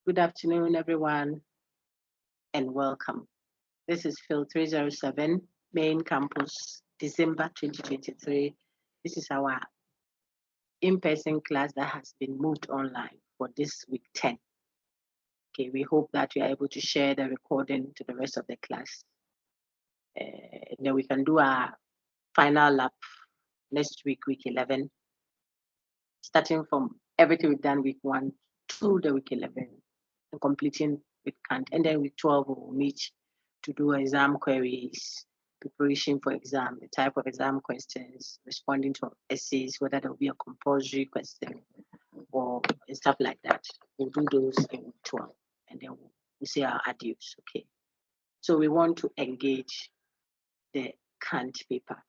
Good afternoon, everyone, and welcome. This is Phil 307, Main Campus, December 2023. This is our in-person class that has been moved online for this week 10. Okay, we hope that you are able to share the recording to the rest of the class. Then we can do our final lap next week, week 11, starting from everything we've done week 1 to the week 11, and completing with Kant. And then week 12, we'll meet to do exam queries, preparation for exam, the type of exam questions, responding to essays, whether there will be a compulsory question or stuff like that. We'll do those in week 12, and then we'll say our adios, okay? So we want to engage the Kant paper.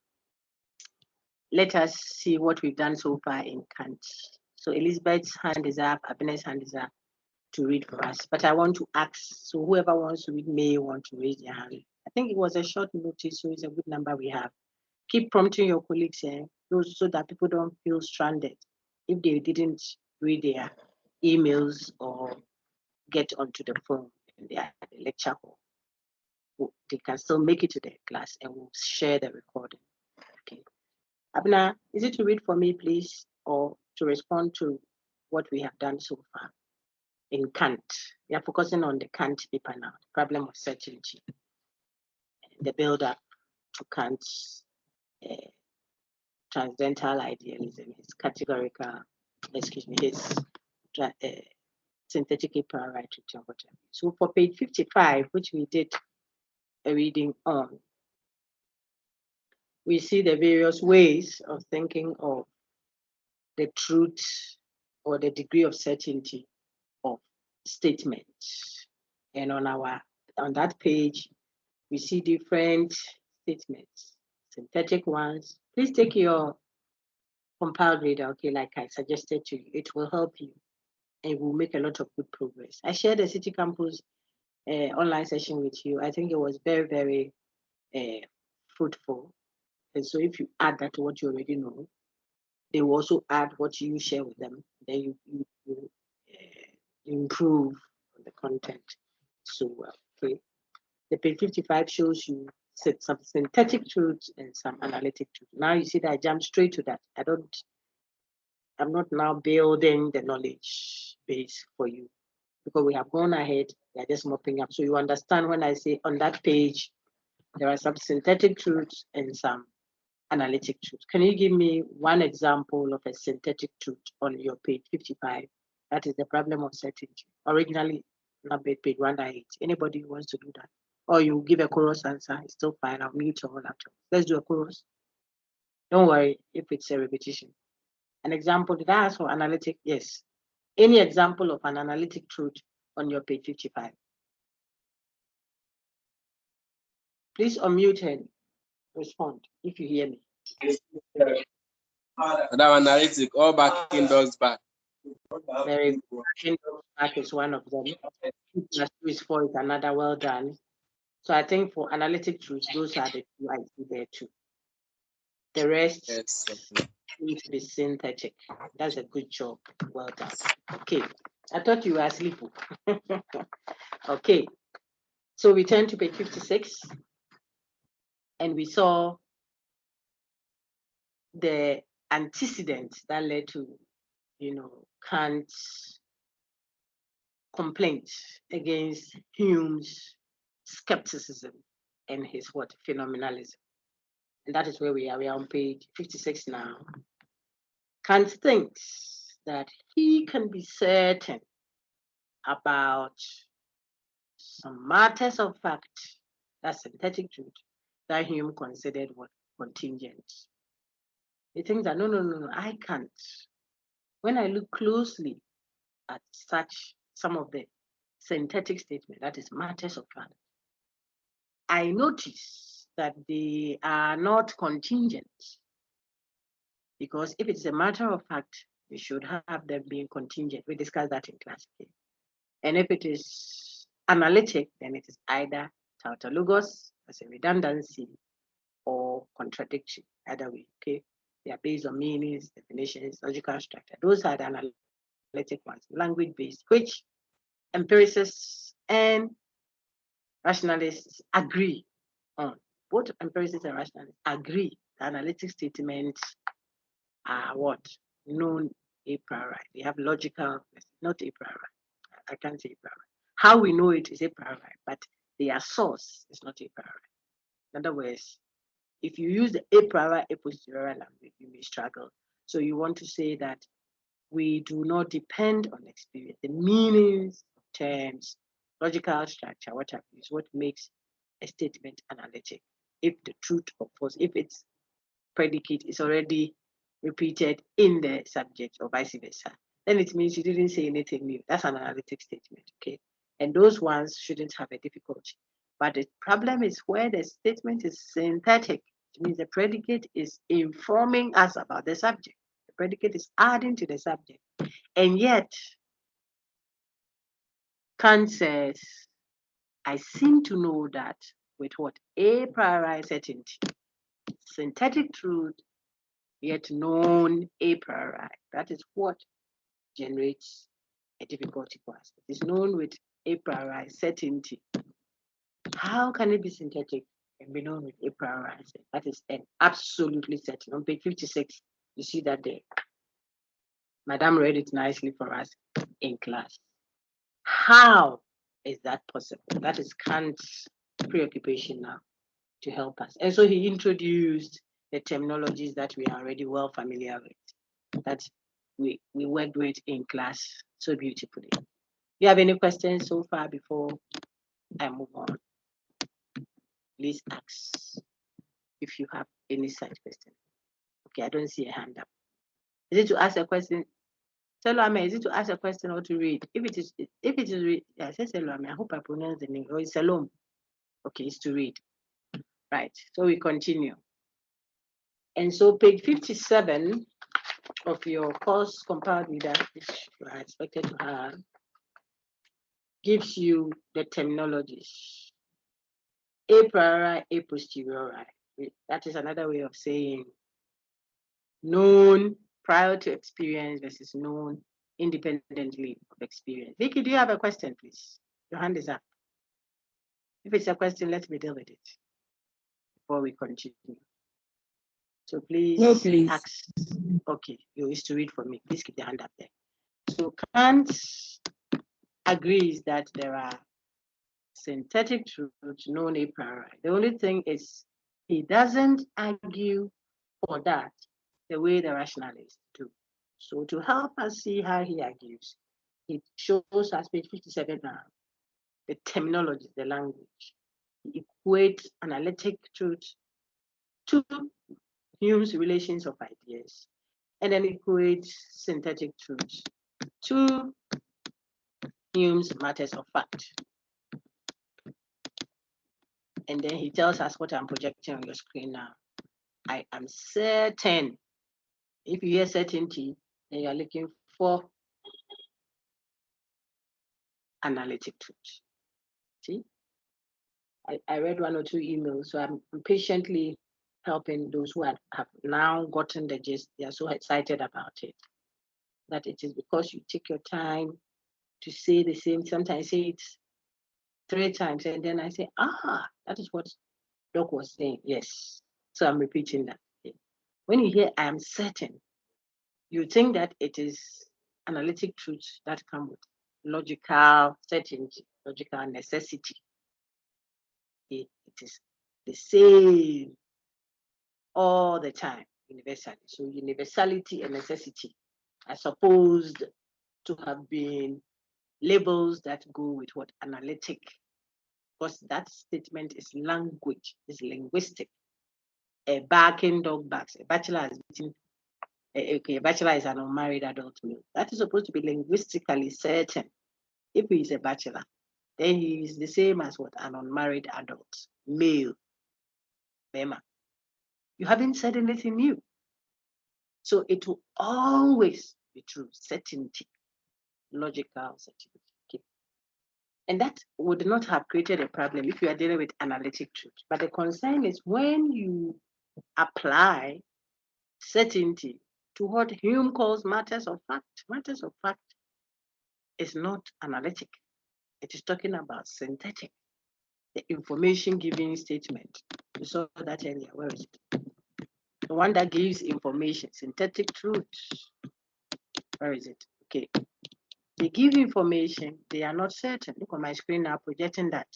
Let us see what we've done so far in Kant. So Elizabeth's hand is up, Abinet's hand is up to read for us. But I want to ask, so whoever wants to read may want to raise their hand. I think it was a short notice, so it's a good number we have. Keep prompting your colleagues so that people don't feel stranded if they didn't read their emails or get onto the phone in the lecture hall. They can still make it to the class and we'll share the recording. Okay. Abna, is it to read for me, please, or to respond to what we have done so far in Kant? We are focusing on the Kant paper now, the problem of certainty, the build-up to Kant's transcendental idealism, his categorical, his synthetic a priori. So for page 55, which we did a reading on, we see the various ways of thinking of the truth or the degree of certainty of statements. And on that page, we see different statements, synthetic ones. Please take your compiled reader, okay, like I suggested to you. It will help you and will make a lot of good progress. I shared the City Campus online session with you. I think it was very, very fruitful. And so if you add that to what you already know, they will also add what you share with them. Then you improve the content so well. Okay. The page 55 shows you some synthetic truths and some analytic truths. Now you see that I jumped straight to that. I'm not now building the knowledge base for you because we have gone ahead. They're just mopping up. So you understand when I say on that page, there are some synthetic truths and some analytic truths. Can you give me one example of a synthetic truth on your page 55? That is the problem of certainty. Originally, not page 198. Anybody who wants to do that? Or you give a chorus answer, it's still fine. I'll mute your whole laptop. Let's do a chorus. Don't worry if it's a repetition. An example, did I ask for analytic? Yes. Any example of an analytic truth on your page 55? Please unmute and respond if you hear me. Analytic, all backing dogs back. Very good. Back is one of them. 2 + 2 is 4 is another. Well done. So I think for analytic truths, those are the two I see there too. The rest need to be synthetic. That's a good job. Well done. Okay. I thought you were asleep. Okay. So we turn to page 56 and we saw the antecedent that led to, Kant's complaint against Hume's skepticism and his phenomenalism. And that is where we are. We are on page 56 now. Kant thinks that he can be certain about some matters of fact, that's synthetic truth, that Hume considered contingent. He thinks that no, I can't. When I look closely at some of the synthetic statement, that is matters of fact, I notice that they are not contingent. Because if it's a matter of fact, we should have them being contingent. We discussed that in class. Okay? And if it is analytic, then it is either tautologous as a redundancy or contradiction, either way. Okay, they are based on meanings, definitions, logical structure. Those are the analytic ones, language based, which empiricists and rationalists agree on. Both empiricists and rationalists agree that analytic statements are what? Known a priori. They have logical, not a priori. I can't say a priori. How we know it is a priori, but their source is not a priori. In other words, if you use the a priori, a posteriori language, you may struggle. So you want to say that we do not depend on experience. The meanings of terms, logical structure, what have you, is what makes a statement analytic. If the truth or false, if its predicate is already repeated in the subject or vice versa, then it means you didn't say anything new. That's an analytic statement, okay? And those ones shouldn't have a difficulty. But the problem is where the statement is synthetic. It means the predicate is informing us about the subject. The predicate is adding to the subject. And yet, Kant says, I seem to know that with what? A priori certainty, synthetic truth, yet known a priori. That is what generates a difficulty for us. It is known with a priori certainty. How can it be synthetic and be known with a priori? That is an absolutely certain. On page 56, you see that there. Madame read it nicely for us in class. How is that possible? That is Kant's preoccupation now to help us. And so he introduced the terminologies that we are already well familiar with, that we worked with in class so beautifully. Do you have any questions so far before I move on? Please ask if you have any such question. Okay, I don't see a hand up. Is it to ask a question? Selome, is it to ask a question or to read? If it is read, yeah, I said Selome. I hope I pronounce the name. Or it's Salome. Okay, it's to read. Right. So we continue. And so page 57 of your course compiled reader, which you are expected to have, gives you the terminologies. A priori, a posteriori. That is another way of saying known prior to experience versus known independently of experience. Vicky, do you have a question, please? Your hand is up. If it's a question, let me deal with it before we continue. So please, No, please. ask. Okay, you used to read for me. Please keep your hand up there. So Kant agrees that there are synthetic truths known a priori. The only thing is he doesn't argue for that the way the rationalists do. So to help us see how he argues, he shows us page 57 now, the terminology, the language. He equates analytic truth to Hume's relations of ideas, and then equates synthetic truths to Hume's matters of fact. And then he tells us what I'm projecting on your screen now. I am certain. If you hear certainty, then you are looking for analytic truth. See? I read one or two emails, so I'm patiently helping those who have now gotten the gist. They are so excited about it. That it is because you take your time to say the same, sometimes say it 3 times, and then I say, that is what Doc was saying. Yes. So I'm repeating that. Okay. When you hear I am certain, you think that it is analytic truth that come with logical certainty, logical necessity. It is the same all the time, universally. So universality and necessity are supposed to have been labels that go with what analytic, because that statement is language, is linguistic. A barking dog barks. A bachelor is beating. Okay, a bachelor is an unmarried adult male. That is supposed to be linguistically certain. If he is a bachelor, then he is the same as what? An unmarried adult male. Bema. You haven't said anything new. So it will always be true. Certainty, logical certainty. Okay. And that would not have created a problem if you are dealing with analytic truth. But the concern is when you apply certainty to what Hume calls matters of fact. Matters of fact is not analytic. It is talking about synthetic, the information giving statement. We saw that earlier. Where is it? The one that gives information, synthetic truth. Where is it? Okay. They give information, they are not certain. Look on my screen now, projecting that.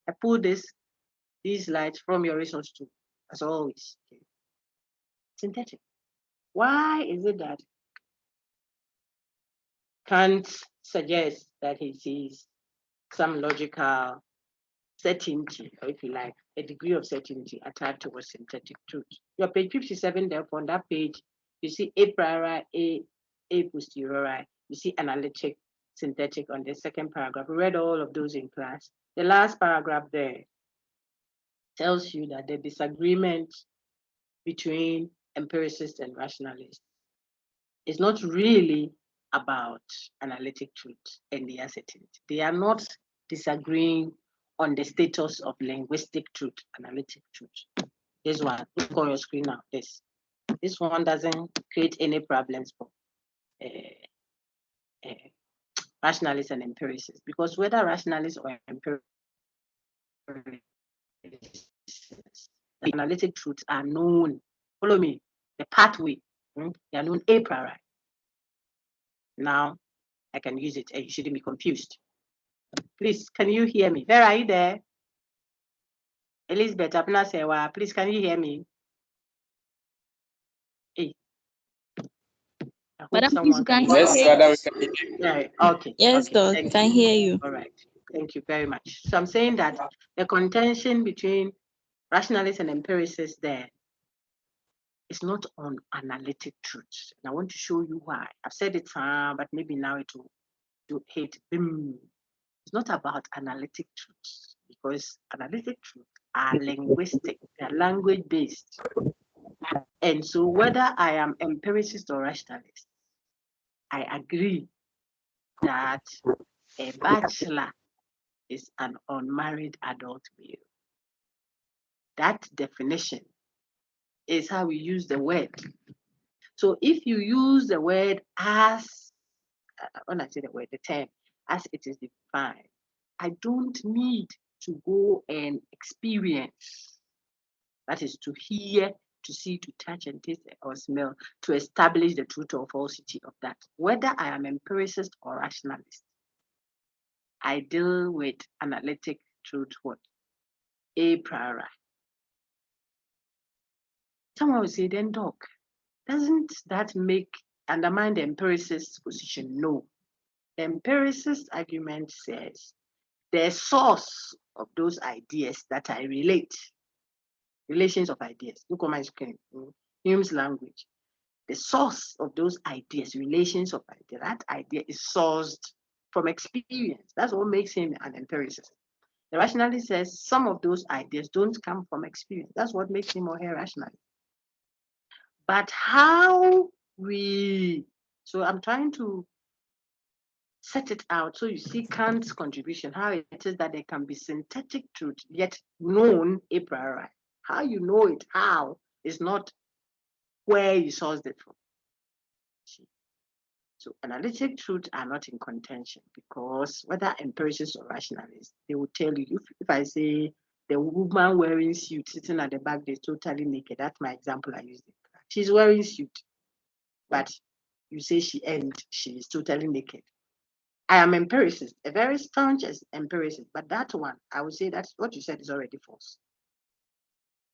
I pull these lights from your resource too, as always. Okay. Synthetic. Why is it that Kant suggests that he sees some logical certainty, or if you like, a degree of certainty attached towards synthetic truth? Your page 57, therefore, on that page, you see a priori, a posteriori, you see analytic, synthetic on the second paragraph. We read all of those in class. The last paragraph there tells you that the disagreement between empiricists and rationalists is not really about analytic truth and their certainty. They are not disagreeing on the status of linguistic truth, analytic truth. This one, look on your screen now. This one doesn't create any problems for rationalists and empiricists, because whether rationalists or empiricists, the analytic truths are known. Follow me. The pathway, they are known a priori. Now, I can use it, and you shouldn't be confused. Please, can you hear me? Vera, are you there? Elizabeth, Abna Sewa, please, can you hear me? Hey. Madam, please, you can Yes, hear madam, we can hear you. Yeah, okay. Yes, okay. Doc, can hear you. All right. Thank you very much. So I'm saying that the contention between rationalists and empiricists there is not on analytic truth. And I want to show you why. I've said it, but maybe now it will hit. It's not about analytic truths, because analytic truths are linguistic, they're language based. And so whether I am empiricist or rationalist, I agree that a bachelor is an unmarried adult male. That definition is how we use the word. So if you use the word as, when I say the word, the term, as it is defined, I don't need to go and experience. That is to hear, to see, to touch, and taste or smell, to establish the truth or falsity of that. Whether I am empiricist or rationalist, I deal with analytic truth, what? A priori. Someone will say, then, Doc, doesn't that undermine the empiricist's position? No. The empiricist argument says the source of those ideas that I relate, relations of ideas. Look on my screen, Hume's language. The source of those ideas, relations of ideas, that idea is sourced from experience. That's what makes him an empiricist. The rationalist says some of those ideas don't come from experience. That's what makes him or her rationalist. But how so I'm trying to set it out so you see Kant's contribution, how it is that there can be synthetic truth yet known a priori. How you know it, how, is not where you sourced it from. So analytic truths are not in contention, because whether empiricists or rationalists, they will tell you, if I say the woman wearing suit sitting at the back, they're totally naked. That's my example I used. She's wearing suit, but you say she is totally naked. I am empiricist, a very staunch empiricist, but that one, I would say that what you said is already false.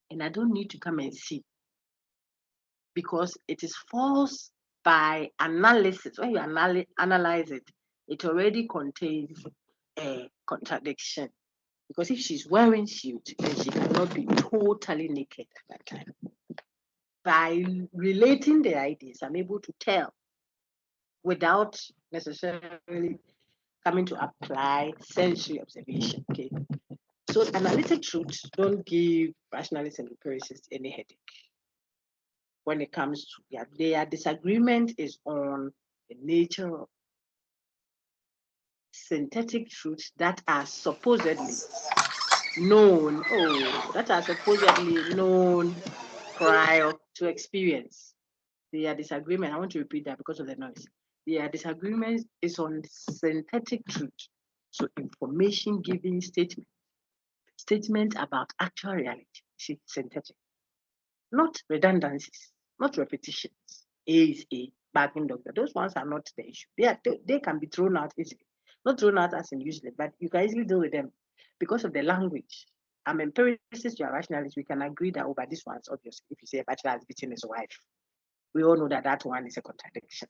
And I don't need to come and see, because it is false by analysis. When you analyze it, it already contains a contradiction. Because if she's wearing suit, then she cannot be totally naked at that time. By relating the ideas, I'm able to tell without necessarily coming to apply sensory observation. Okay. So analytic truths don't give rationalists and empiricists any headache. When it comes to their disagreement is on the nature of synthetic truths that are supposedly known, prior to experience. Their disagreement, I want to repeat that because of the noise. Their disagreement is on synthetic truth So information giving statement about actual reality, synthetic, not redundancies, not repetitions. A is A, backing doctor. Those ones are not the issue. They can be thrown out easily. Not thrown out as in usually, but you can easily deal with them because of the language. I'm empiricist, you are rationalist. We can agree that over this one's obvious. If you say a bachelor has beaten his wife, we all know that that one is a contradiction.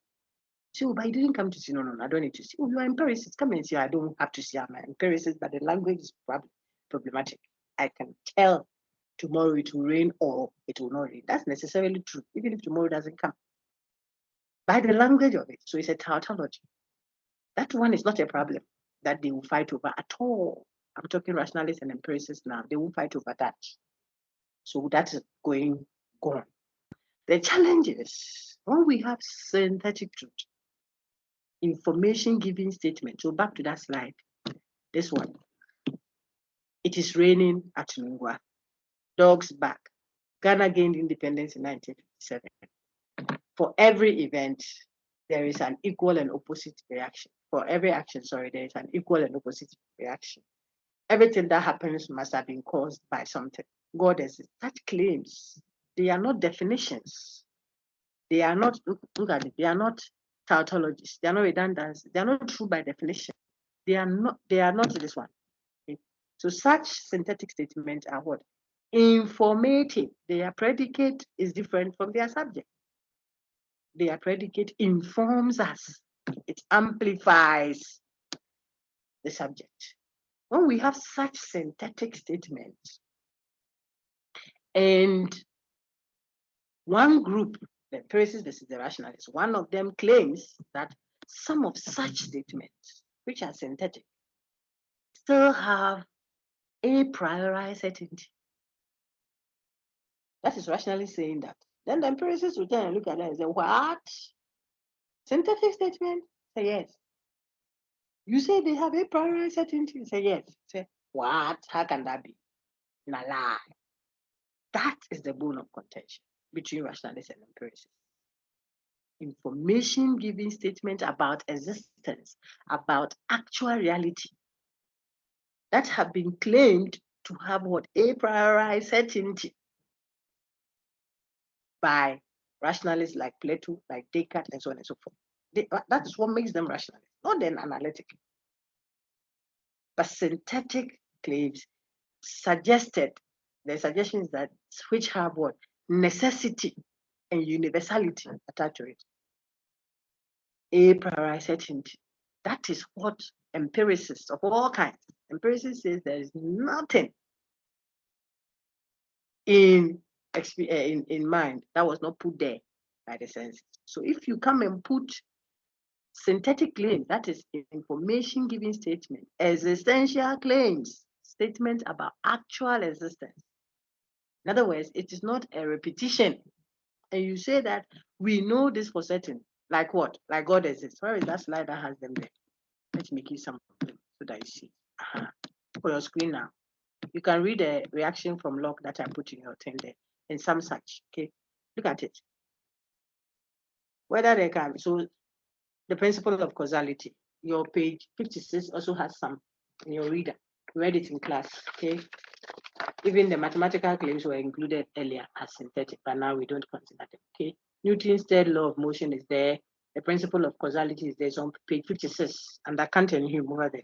So, but you didn't come to see. No, I don't need to see. Oh, you are empiricist. Come and see. I don't have to see. I'm an empiricist, but the language is problematic. I can tell tomorrow it will rain or it will not rain. That's necessarily true, even if tomorrow doesn't come. By the language of it. So it's a tautology. That one is not a problem that they will fight over at all. I'm talking rationalists and empiricists now. They won't fight over that. So that is going on. The challenge is when we have synthetic truth, information giving statement. So back to that slide. This one. It is raining at Nungwa. Dogs back. Ghana gained independence in 1957. For every event, there is an equal and opposite reaction. For every action, there is an equal and opposite reaction. Everything that happens must have been caused by something. God has such claims. They are not definitions. They are not, look at it, they are not tautologies. They are not redundant. They are not true by definition. They are not this one. Okay? So such synthetic statements are what? Informative. Their predicate is different from their subject. Their predicate informs us. It amplifies the subject. When we have such synthetic statements, and one group, the empiricists versus the rationalists, one of them claims that some of such statements, which are synthetic, still have a priori certainty. That is rationally saying that. Then the empiricists will turn and look at that and say, what? Synthetic statement? Say yes. You say they have a priori certainty? Say yes. Say, what? How can that be? Na lie. That is the bone of contention between rationalists and empiricists. Information giving statement about existence, about actual reality that have been claimed to have what? A priori certainty by rationalists like Plato, like Descartes, and so on and so forth. That is what makes them rationalists, not then analytic. But synthetic claims suggested, the suggestions that which have what? Necessity and universality attached to it. A priori certainty. That is what empiricists of all kinds, empiricists says there is nothing in mind that was not put there by the senses. So if you come and put synthetic claims, that is information giving statement, existential claims, statement about actual existence. In other words, it is not a repetition. And you say that we know this for certain. Like what? Like God exists. Where is that slide that has them there? Let me give some of them so that you see. For your screen now. You can read the reaction from Locke that I put in your thing there, and some such. Okay, look at it. Whether they can. So the principle of causality. Your page 56 also has some in your reader. You read it in class. Okay. Even the mathematical claims were included earlier as synthetic, but now we don't consider them. Okay. Newton's third law of motion is there. The principle of causality is there. It's on page 56, and I can't tell you over there.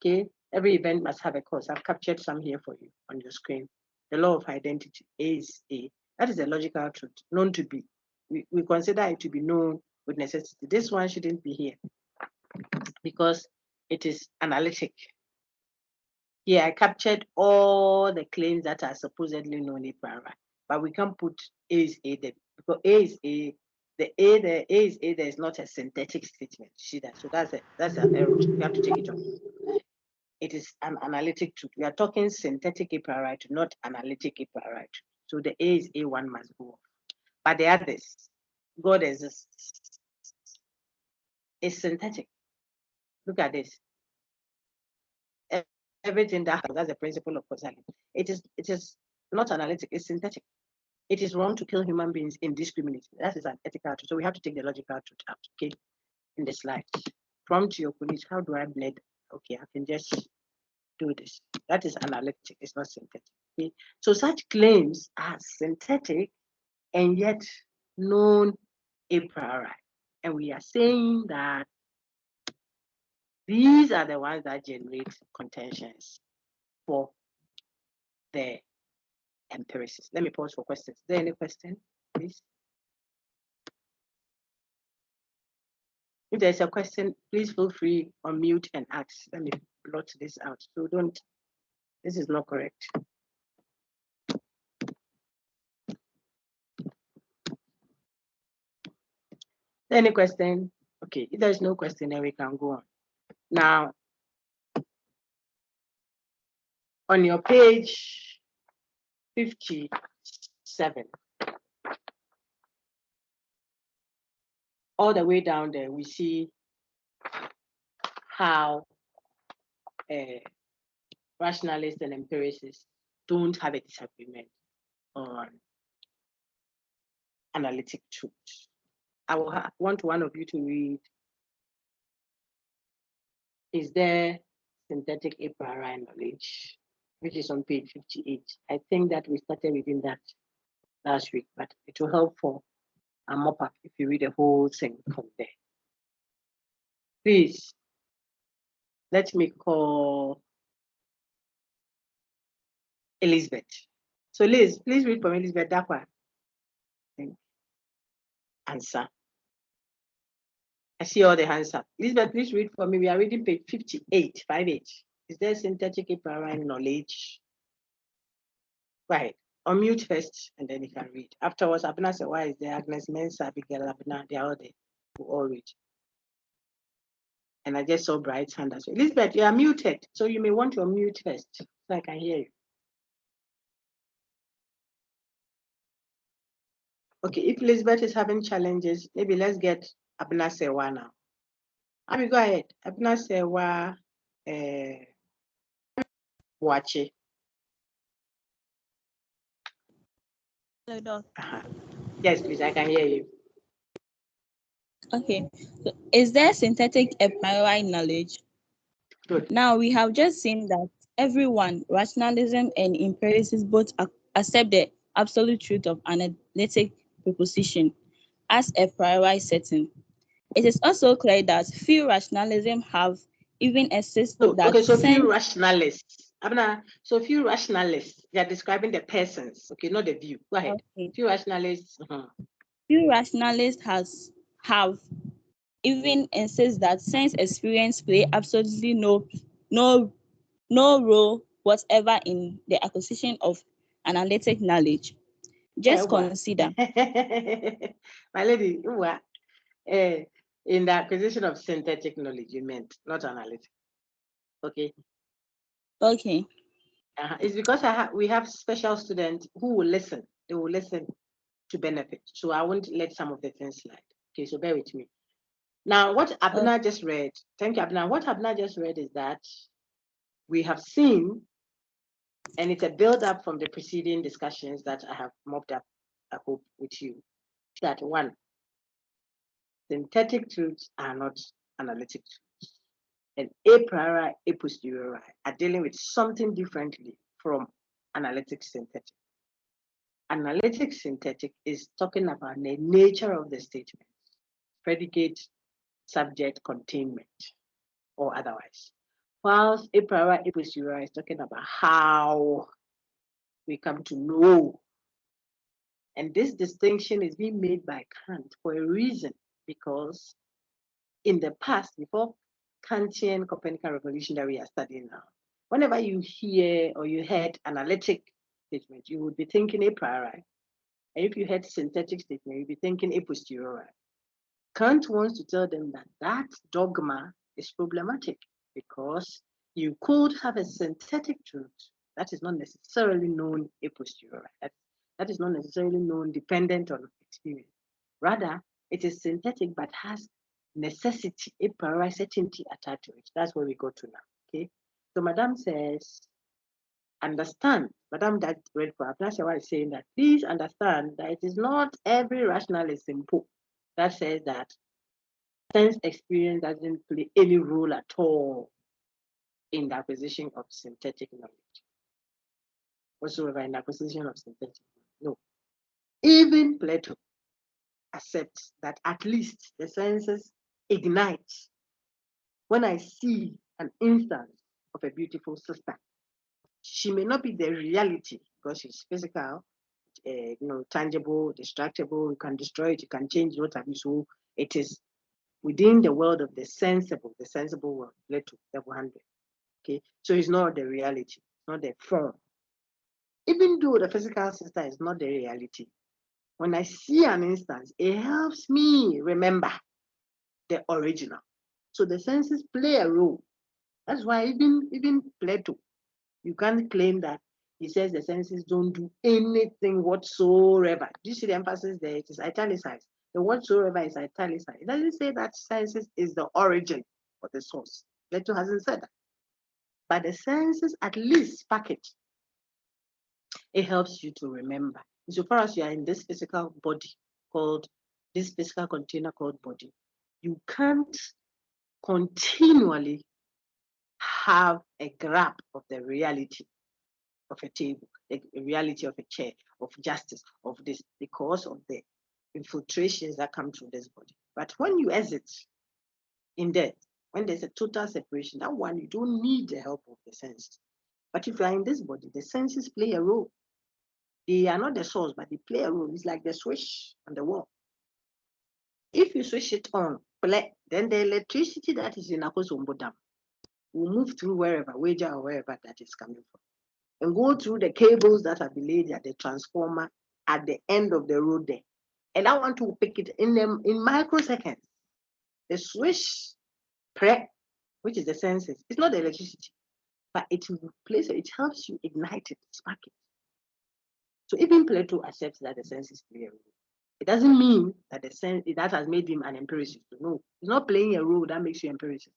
Okay. Every event must have a cause. I've captured some here for you on your screen. The law of identity, A is A. That is a logical truth, known to be. We consider it to be known with necessity. This one shouldn't be here because it is analytic. Here, I captured all the claims that are supposedly known a priori, but we can't put A is A there because A is A. The A is A. There is not a synthetic statement. See that? So that's an error. You have to take it off. It is an analytic truth. We are talking synthetic a priori, not analytic a priori. So the A is A, one must go off. But the others, God exists. It's synthetic. Look at this. Everything that happens, that's the principle of causality. It is not analytic, it's synthetic. It is wrong to kill human beings indiscriminately. That is an ethical truth. So we have to take the logical truth out, okay? In the slide. Prompt your colleagues, how do I blend okay, I can just do this. That is analytic, it's not synthetic. Okay? So such claims are synthetic and yet known a priori. And we are saying that these are the ones that generate contentions for the empiricists. Let me pause for questions. Is there any question, please? If there's a question, please feel free, unmute and ask. Let me blot this out. So don't, this is not correct. Any question? Okay, if there's no question, then we can go on. Now, on your page 57, all the way down there, we see how rationalists and empiricists don't have a disagreement on analytic truth. I will want one of you to read, is there synthetic a priori knowledge, which is on page 58. I think that we started reading that last week, but it will help for a mop-up if you read the whole thing from there. Please, let me call Elizabeth. So Liz, please read from Elizabeth that one. Answer. I see all the hands up. Elizabeth, please read for me. We are reading page 58, 58. Is there synthetic a priori knowledge? Right. Unmute first, and then you can read. Afterwards, Abna said, why is there? Agnes, Mensa, Abigail, Abna, they are all there. We all read. And I just saw Bright's hand as well. Elizabeth, you are muted, so you may want to unmute first, so I can hear you. Okay, if Elizabeth is having challenges, maybe let's get Abna Sewa now. Abi, go ahead. Abna Sewa, Wache. Hello, Doc. Yes, please, I can hear you. Okay. So is there synthetic a priori knowledge? Good. Now, we have just seen that everyone, rationalism and empiricism, both accept the absolute truth of analytic proposition as a priori setting. It is also clear that few rationalism have even insisted that okay, so few rationalists. Abna, so few rationalists, they are describing the persons, okay, not the view. Go ahead. Okay. Few rationalists. Few rationalists have even insist that sense experience play absolutely no role whatever in the acquisition of analytic knowledge. Just consider. My lady, in the acquisition of synthetic knowledge, you meant, not analytic. Okay. Okay. It's because we have special students who will listen. They will listen to benefit. So I won't let some of the things slide. Okay, so bear with me. Now, what Abna just read, thank you, Abna. What Abna just read is that we have seen, and it's a build-up from the preceding discussions that I have mopped up, I hope, with you, that one, synthetic truths are not analytic truths. And a priori, a posteriori are dealing with something differently from analytic synthetic. Analytic synthetic is talking about the nature of the statement, predicate, subject, containment, or otherwise. Whilst a priori, a posteriori is talking about how we come to know. And this distinction is being made by Kant for a reason, because in the past, before Kantian Copernican revolution that we are studying now, whenever you hear or you heard analytic statement, you would be thinking a priori. And if you heard synthetic statement, you'd be thinking a posteriori. Kant wants to tell them that that dogma is problematic because you could have a synthetic truth that is not necessarily known a posteriori. That is not necessarily known dependent on experience. Rather, it is synthetic but has necessity, a priori certainty attached to it. That's where we go to now. Okay. So Madame says, understand, Madame that read for Abnashawa is saying that please understand that it is not every rationalist simple that says that sense experience doesn't play any role at all in the acquisition of synthetic knowledge. Whatsoever in the acquisition of synthetic knowledge. No. Even Plato accepts that at least the senses ignite. When I see an instance of a beautiful sister, she may not be the reality because she's physical, tangible, destructible. You can destroy it, you can change what have you. So it is within the world of the sensible world, Plato, level 100. Okay, so it's not the reality, not the form. Even though the physical sister is not the reality, when I see an instance, it helps me remember the original. So the senses play a role. That's why even Plato, you can't claim that he says the senses don't do anything whatsoever. Do you see the emphasis there? It is italicized. The whatsoever is italicized. It doesn't say that senses is the origin or the source. Plato hasn't said that. But the senses at least package. It helps you to remember. So far as you are in this physical body this physical container called body, you can't continually have a grab of the reality of a table, the reality of a chair, of justice, of this, because of the infiltrations that come through this body. But when you exit in death, when there's a total separation, that one, you don't need the help of the senses. But if you are in this body, the senses play a role. They are not the source, but they play a role. It's like the switch on the wall. If you switch it on, then the electricity that is in Akosombo Dam will move through wherever, Wager or wherever that is coming from, and go through the cables that are laid at the transformer at the end of the road there. And I want to pick it in microseconds. The switch, which is the senses, it's not the electricity, but it helps you ignite it, spark it. So even Plato accepts that the senses play a role. It doesn't mean that that has made him an empiricist. No, it's not playing a role that makes you empiricist.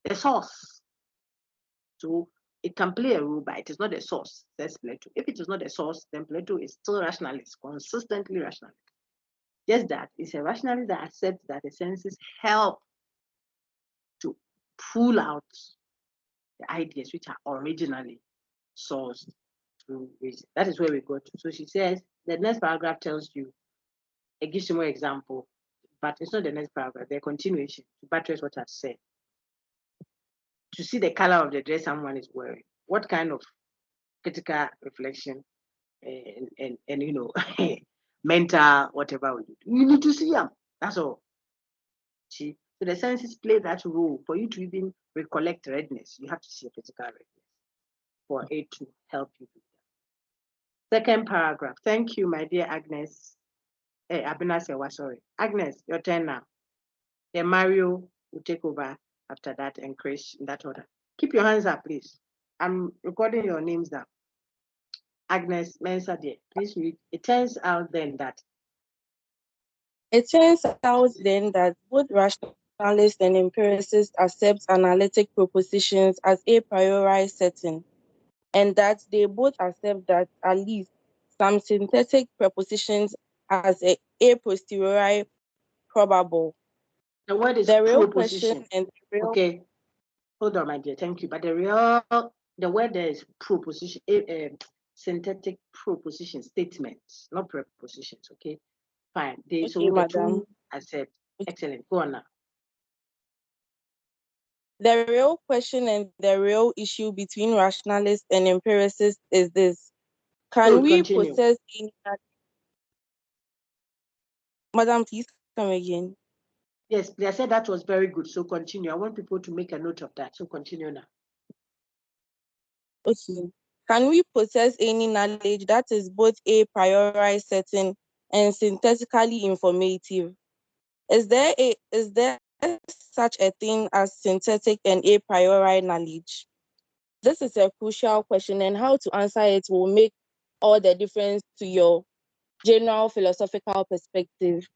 The source. So it can play a role, but it is not the source, says Plato. If it is not the source, then Plato is still rationalist, consistently rationalist. Just that it's a rationalist that accepts that the senses help to pull out the ideas which are originally sourced through reason. That is where we go to. So she says, the next paragraph tells you, it gives you more example, but it's not the next paragraph, the continuation to buttress what I've said. To see the color of the dress someone is wearing, what kind of critical reflection and mental whatever we do. You need to see them. That's all. See, so the senses play that role. For you to even recollect redness, you have to see a physical redness for it to help you do that. Second paragraph. Thank you, my dear Agnes. Abinasewa, sorry. Agnes, your turn now. Then Mario will take over after that, and Chris in that order. Keep your hands up, please. I'm recording your names down. Agnes Mensa, please read. It turns out then that both rationalists and empiricists accept analytic propositions as a priori certain, and that they both accept that at least some synthetic propositions as a posteriori probable. the word is The real proposition. question and the real Okay, hold on, my dear. Thank you. But the word there is proposition, synthetic proposition statements, not prepositions. Okay, fine. So the madam. two accept. Excellent. Go on now. The real question and the real issue between rationalists and empiricists is this: can we continue. possess any? Madam, please come again. Yes, I said that was very good. So continue. I want people to make a note of that. So continue now. Okay. Can we possess any knowledge that is both a priori certain and synthetically informative? Is there such a thing as synthetic and a priori knowledge? This is a crucial question, and how to answer it will make all the difference to your general philosophical perspective.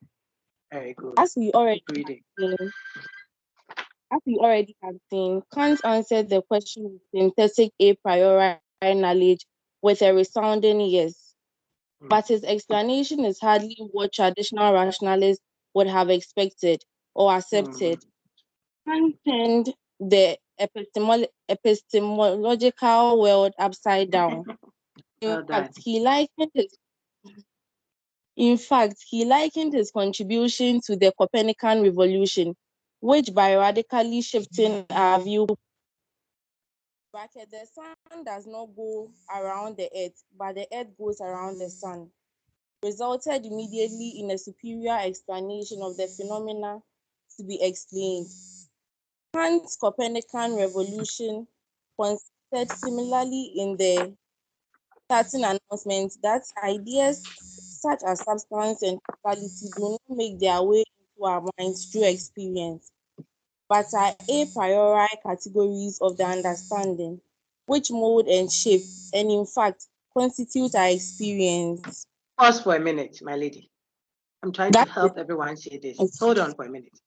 Very good. As we already have seen, Kant answered the question of synthetic a priori knowledge with a resounding yes. But his explanation is hardly what traditional rationalists would have expected or accepted. Kant turned the epistemological world upside down. Well done. In fact, he likened his contribution to the Copernican revolution, which by radically shifting our view, the sun does not go around the earth, but the earth goes around the sun, resulted immediately in a superior explanation of the phenomena to be explained. Kant's Copernican revolution consisted similarly in the certain announcement that ideas such as substance and totality do not make their way into our minds through experience, but are a priori categories of the understanding, which mold and shape, and in fact constitute our experience. Pause for a minute, my lady. I'm trying to help everyone see this. Hold on for a minute.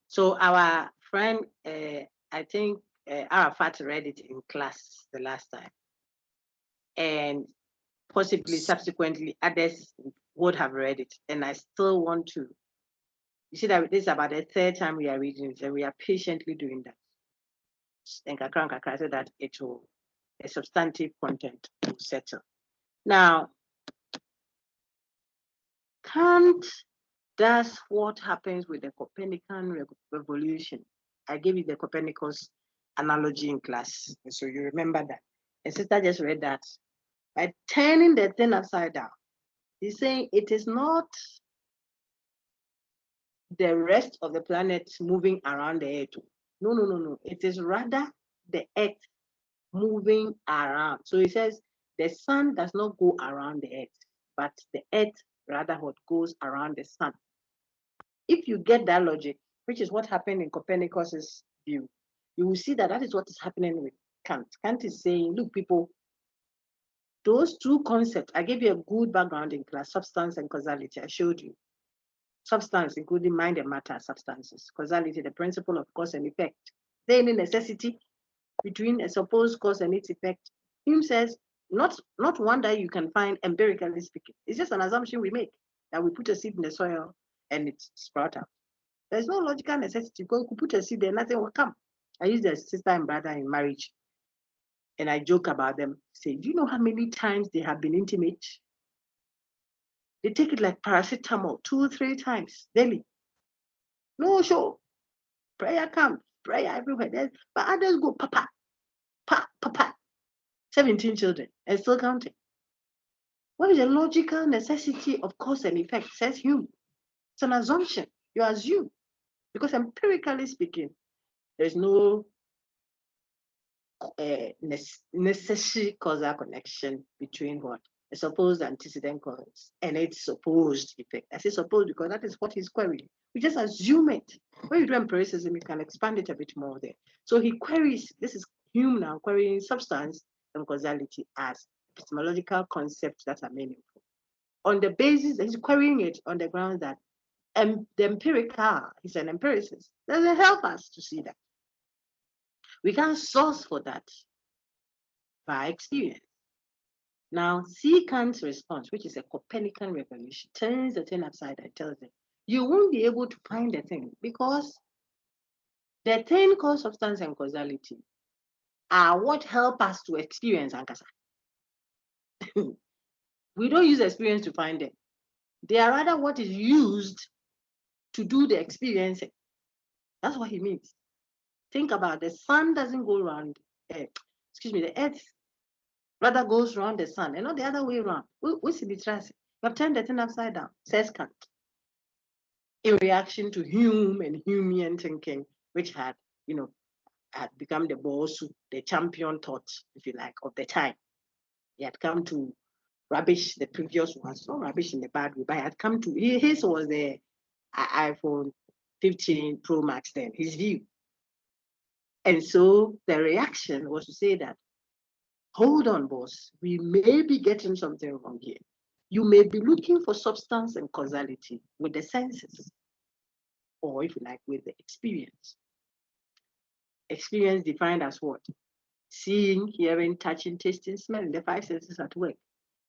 So our friend, I think Arafat read it in class the last time, and possibly subsequently others would have read it. And I still want to, you see that this is about the third time we are reading it, and we are patiently doing that. And kakra so that it will, a substantive content will settle. Now, Kant does what happens with the Copernican revolution. I gave you the Copernicus analogy in class, so you remember that. And sister just read that. By turning the thing upside down, he's saying it is not the rest of the planet moving around the earth. No. It is rather the earth moving around. So he says the sun does not go around the earth, but the earth rather what goes around the sun. If you get that logic, which is what happened in Copernicus's view, you will see that that is what is happening with Kant. Kant is saying, look, people, those two concepts, I gave you a good background in class, substance and causality. I showed you. Substance, including mind and matter substances. Causality, the principle of cause and effect. The any necessity between a supposed cause and its effect. Hume says, not one that you can find empirically speaking. It's just an assumption we make that we put a seed in the soil and it sprouts out. There's no logical necessity because you could put a seed there, nothing will come. I use their sister and brother in marriage, and I joke about them. Say, do you know how many times they have been intimate? They take it like paracetamol 2-3 times daily. No show. Prayer comes, prayer everywhere. But others go, papa, papa. 17 children and still counting. What is the logical necessity of cause and effect, says Hume? It's an assumption. You assume. Because empirically speaking, there's no necessary causal connection between what? A supposed antecedent cause and its supposed effect. I say supposed because that is what he's querying. We just assume it. When you do empiricism, you can expand it a bit more there. So he queries, this is Hume now, querying substance and causality as epistemological concepts that are meaningful. On the basis, he's querying it on the grounds that the empirical, he's an empiricist, doesn't help us to see that. We can source for that by experience. Now, see Kant's response, which is a Copernican revolution, turns the thing upside down, tells them, you won't be able to find the thing because the thing called substance and causality are what help us to experience Ankasa. We don't use experience to find them. They are rather what is used to do the experiencing. That's what he means. Think about the sun doesn't go around, the earth rather goes around the sun and not the other way around. We see the trust. You have turned the thing upside down, says Kant, in reaction to Hume and Humean thinking, which had become the boss, the champion thought, if you like, of the time. He had come to rubbish the previous ones, not rubbish in the bad way, but he had come to, his was the iPhone 15 Pro Max then, his view. And so the reaction was to say that, hold on, boss, we may be getting something wrong here. You may be looking for substance and causality with the senses, or if you like, with the experience. Experience defined as what? Seeing, hearing, touching, tasting, smelling, the 5 senses at work.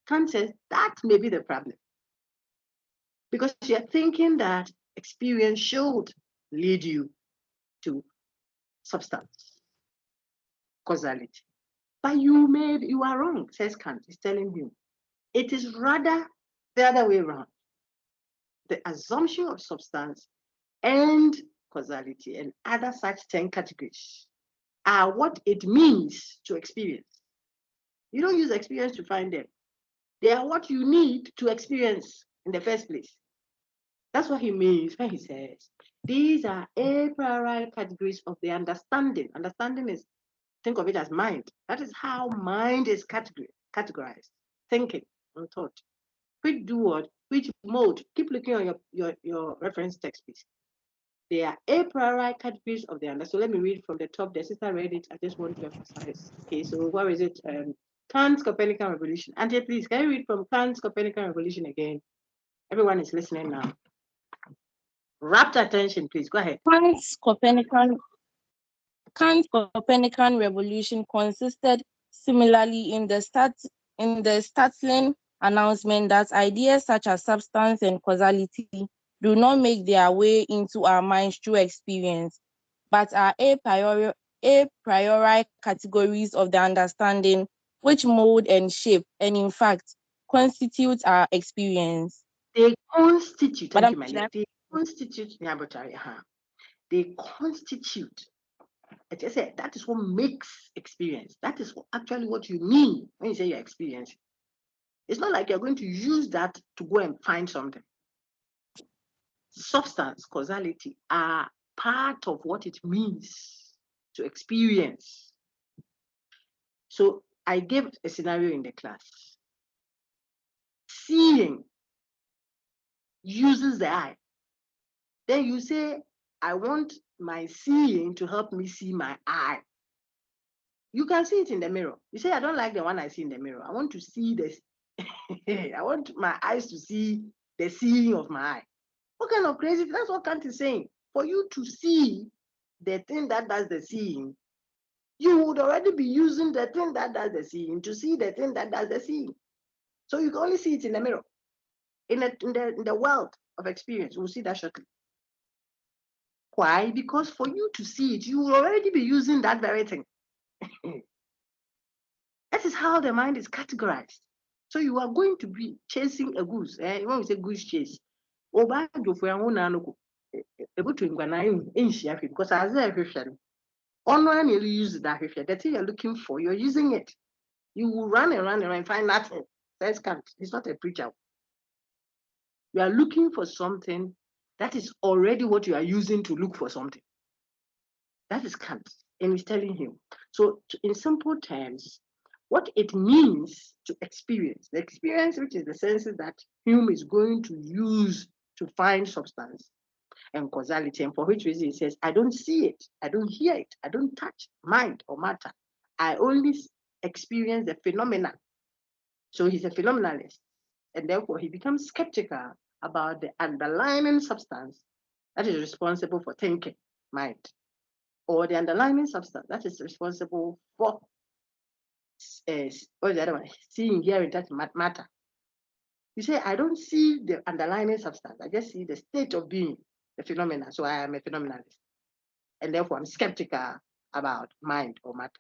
Kant says that may be the problem. Because you're thinking that experience should lead you to substance. causality. But you are wrong, says Kant. He's telling you. It is rather the other way around. The assumption of substance and causality and other such 10 categories are what it means to experience. You don't use experience to find them. They are what you need to experience in the first place. That's what he means when he says, these are a priori categories of the understanding. Understanding is, think of it as mind. That is how mind is categorized. Thinking and thought. Which do what? Which mode? Keep looking on your reference text, please. They are a priori categories of the understanding. So let me read from the top. The sister read it. I just want to emphasize. Okay, so where is it? Kant's Copernican Revolution. Auntie, please, can you read from Kant's Copernican Revolution again? Everyone is listening now. Rapt attention, please. Go ahead. Kant's Copernican revolution consisted similarly in the startling announcement that ideas such as substance and causality do not make their way into our minds through experience, but are a priori categories of the understanding which mold and shape and in fact constitute our experience. They constitute, Madam, they constitute, they constitute. I just said that is what makes experience. That is actually what you mean when you say your experience. It's not like you're going to use that to go and find something. Substance, causality are part of what it means to experience. So I gave a scenario in the class. Seeing uses the eye. Then you say, I want my seeing to help me see my eye. You can see it in the mirror. You say, I don't like the one I see in the mirror. I want to see this. I want my eyes to see the seeing of my eye. What kind of crazy? That's what Kant is saying. For you to see the thing that does the seeing, you would already be using the thing that does the seeing to see the thing that does the seeing. So you can only see it in the mirror. In the world of experience, we'll see that shortly. Why? Because for you to see it, you will already be using that very thing. That is how the mind is categorized. So you are going to be chasing a goose. When we say goose chase, because as a Christian, online you use that the thing you're looking for, you're using it. You will run and find nothing. That's Kant. He's not a preacher. You are looking for something that is already what you are using to look for something. That is Kant, and he's telling him. So in simple terms, what it means to experience, the experience which is the senses that Hume is going to use to find substance and causality, and for which reason he says, I don't see it, I don't hear it, I don't touch mind or matter. I only experience the phenomena. So he's a phenomenalist, and therefore he becomes skeptical about the underlying substance that is responsible for thinking, mind, or the underlying substance that is responsible for what is the other one? Seeing, hearing, that matter. You say, I don't see the underlying substance. I just see the state of being, the phenomena. So I am a phenomenalist. And therefore, I'm skeptical about mind or matter.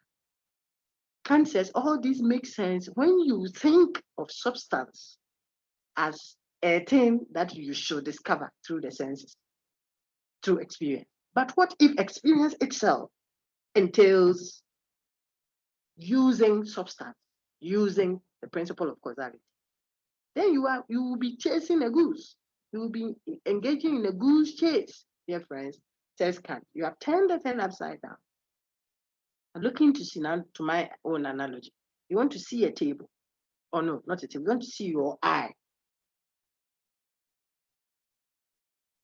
Kant says all this makes sense when you think of substance as a thing that you should discover through the senses, through experience. But what if experience itself entails using substance, using the principle of causality? Then you will be chasing a goose. You will be engaging in a goose chase, dear friends, says Kant. You have turned the thing upside down. I'm looking to see now, to my own analogy. You want to see a table. Oh no, not a table. You want to see your eye.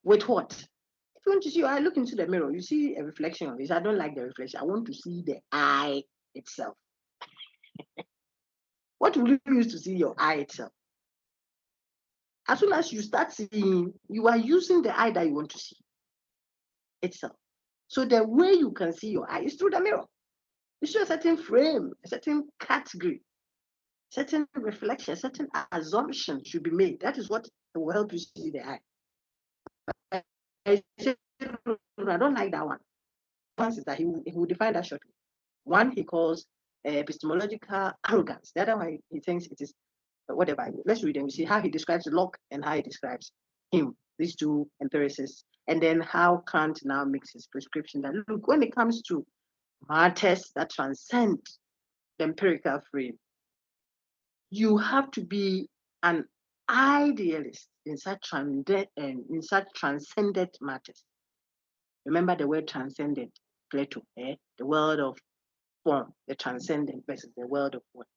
With what? If you want to see your eye, look into the mirror. You see a reflection of it. I don't like the reflection. I want to see the eye itself. What will you use to see your eye itself? As soon as you start seeing, you are using the eye that you want to see itself. So the way you can see your eye is through the mirror. You see a certain frame, a certain category, certain reflection, a certain assumption should be made. That is what will help you see the eye. I say, no, I don't like that one. That he will define that shortly. One he calls epistemological arrogance. The other one he thinks it is whatever. Let's read them. See how he describes Locke and how he describes him, these two empiricists, and then how Kant now makes his prescription that look, when it comes to matters that transcend the empirical frame, you have to be an idealist in such transcendent matters. Remember the word transcendent, Plato, the world of form, the transcendent versus the world of what?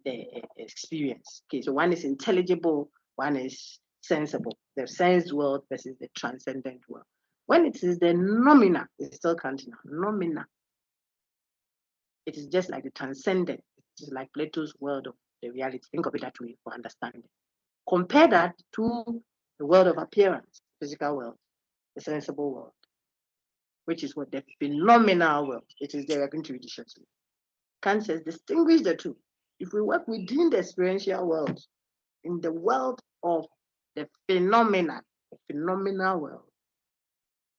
The experience. Okay, so one is intelligible, one is sensible. The sensed world versus the transcendent world. When it is the nomina, it's still counting nomina. It is just like the transcendent. It's like Plato's world of the reality. Think of it that way for understanding. Compare that to the world of appearance, physical world, the sensible world, which is what the phenomenal world. It is there. We're going to read it shortly. Kant says, distinguish the two. If we work within the experiential world, in the world of the phenomenal world,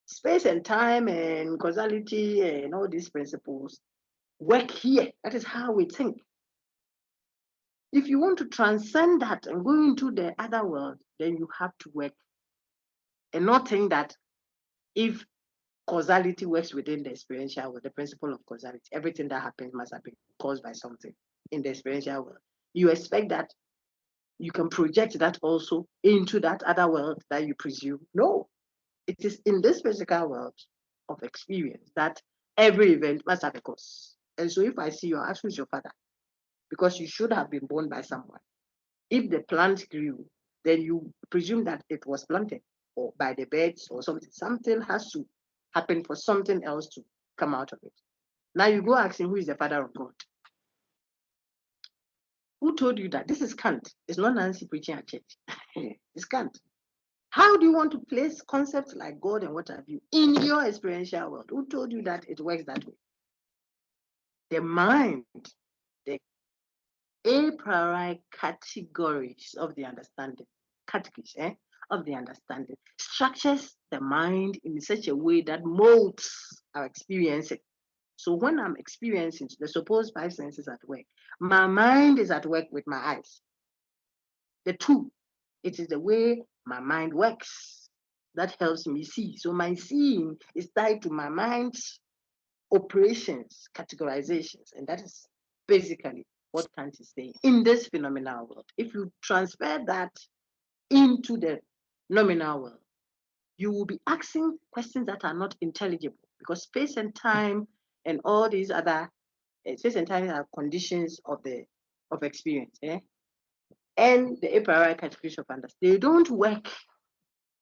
space and time and causality and all these principles work here. That is how we think. If you want to transcend that and go into the other world, then you have to work and not think that if causality works within the experiential world, the principle of causality, everything that happens must have been caused by something in the experiential world. You expect that you can project that also into that other world that you presume. No, it is in this physical world of experience that every event must have a cause. And so if I see you, ask who's your father, because you should have been born by someone. If the plant grew, then you presume that it was planted or by the birds or something. Something has to happen for something else to come out of it. Now you go asking who is the father of God. Who told you that? This is Kant. It's not Nancy preaching at church. It's Kant. How do you want to place concepts like God and what have you in your experiential world? Who told you that it works that way? The mind, the a priori categories of the understanding, categories of the understanding, structures the mind in such a way that molds our experiencing. So when I'm experiencing the supposed five senses at work, my mind is at work with my eyes. The two, it is the way my mind works that helps me see. So my seeing is tied to my mind's operations, categorizations, and that is basically what Kant is saying. In this phenomenal world, if you transfer that into the nominal world, you will be asking questions that are not intelligible, because space and time and all these other space and time are conditions of experience, and the a priori categories of understanding. They don't work.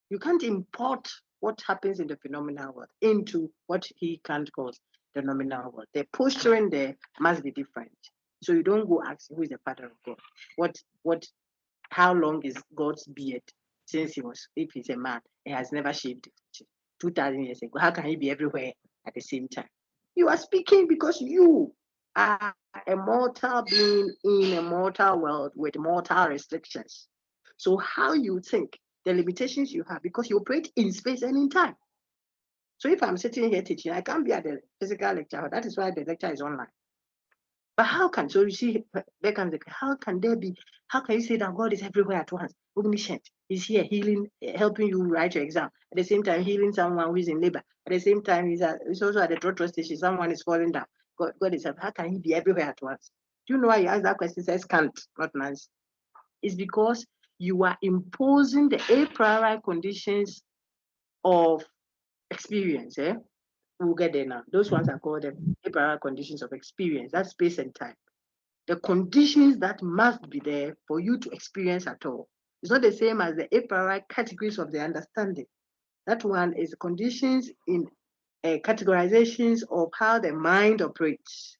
You can't import what happens in the phenomenal world into what he Kant calls the nominal world. The posturing there must be different. So you don't go ask who is the father of God. How long is God's beard since if he's a man, he has never shaved it 2,000 years ago. How can he be everywhere at the same time? You are speaking because you are a mortal being in a mortal world with mortal restrictions. So how you think, the limitations you have, because you operate in space and in time. So if I'm sitting here teaching, I can't be at the physical lecture. That is why the lecture is online. But how can, so you see, how can you say that God is everywhere at once? Omniscient. He's here healing, helping you write your exam. At the same time, healing someone who is in labor. At the same time, he's also at the trotro station. Someone is falling down. God is, how can he be everywhere at once? Do you know why you ask that question? It says Kant, not Nancy. It's because you are imposing the a priori conditions of experience. We'll get there now. Those ones are called the a priori conditions of experience. That's space and time. The conditions that must be there for you to experience at all. It's not the same as the a priori categories of the understanding. That one is conditions in categorizations of how the mind operates.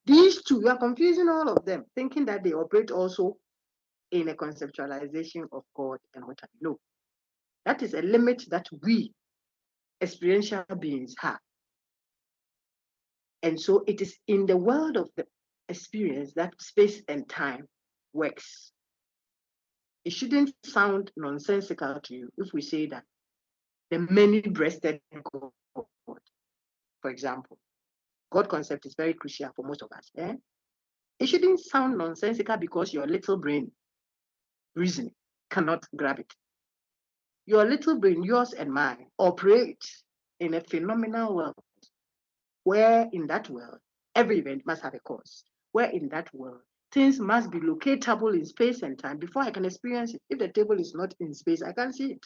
These two, you are confusing all of them, thinking that they operate also in a conceptualization of God and what have you. No, that is a limit that we experiential beings have. And so it is in the world of the experience that space and time works. It shouldn't sound nonsensical to you if we say that the many-breasted God, for example, God concept is very crucial for most of us. It shouldn't sound nonsensical because your little brain reasoning cannot grab it. Your little brain, yours and mine, operate in a phenomenal world where in that world, every event must have a cause. Where in that world, things must be locatable in space and time before I can experience it. If the table is not in space, I can't see it.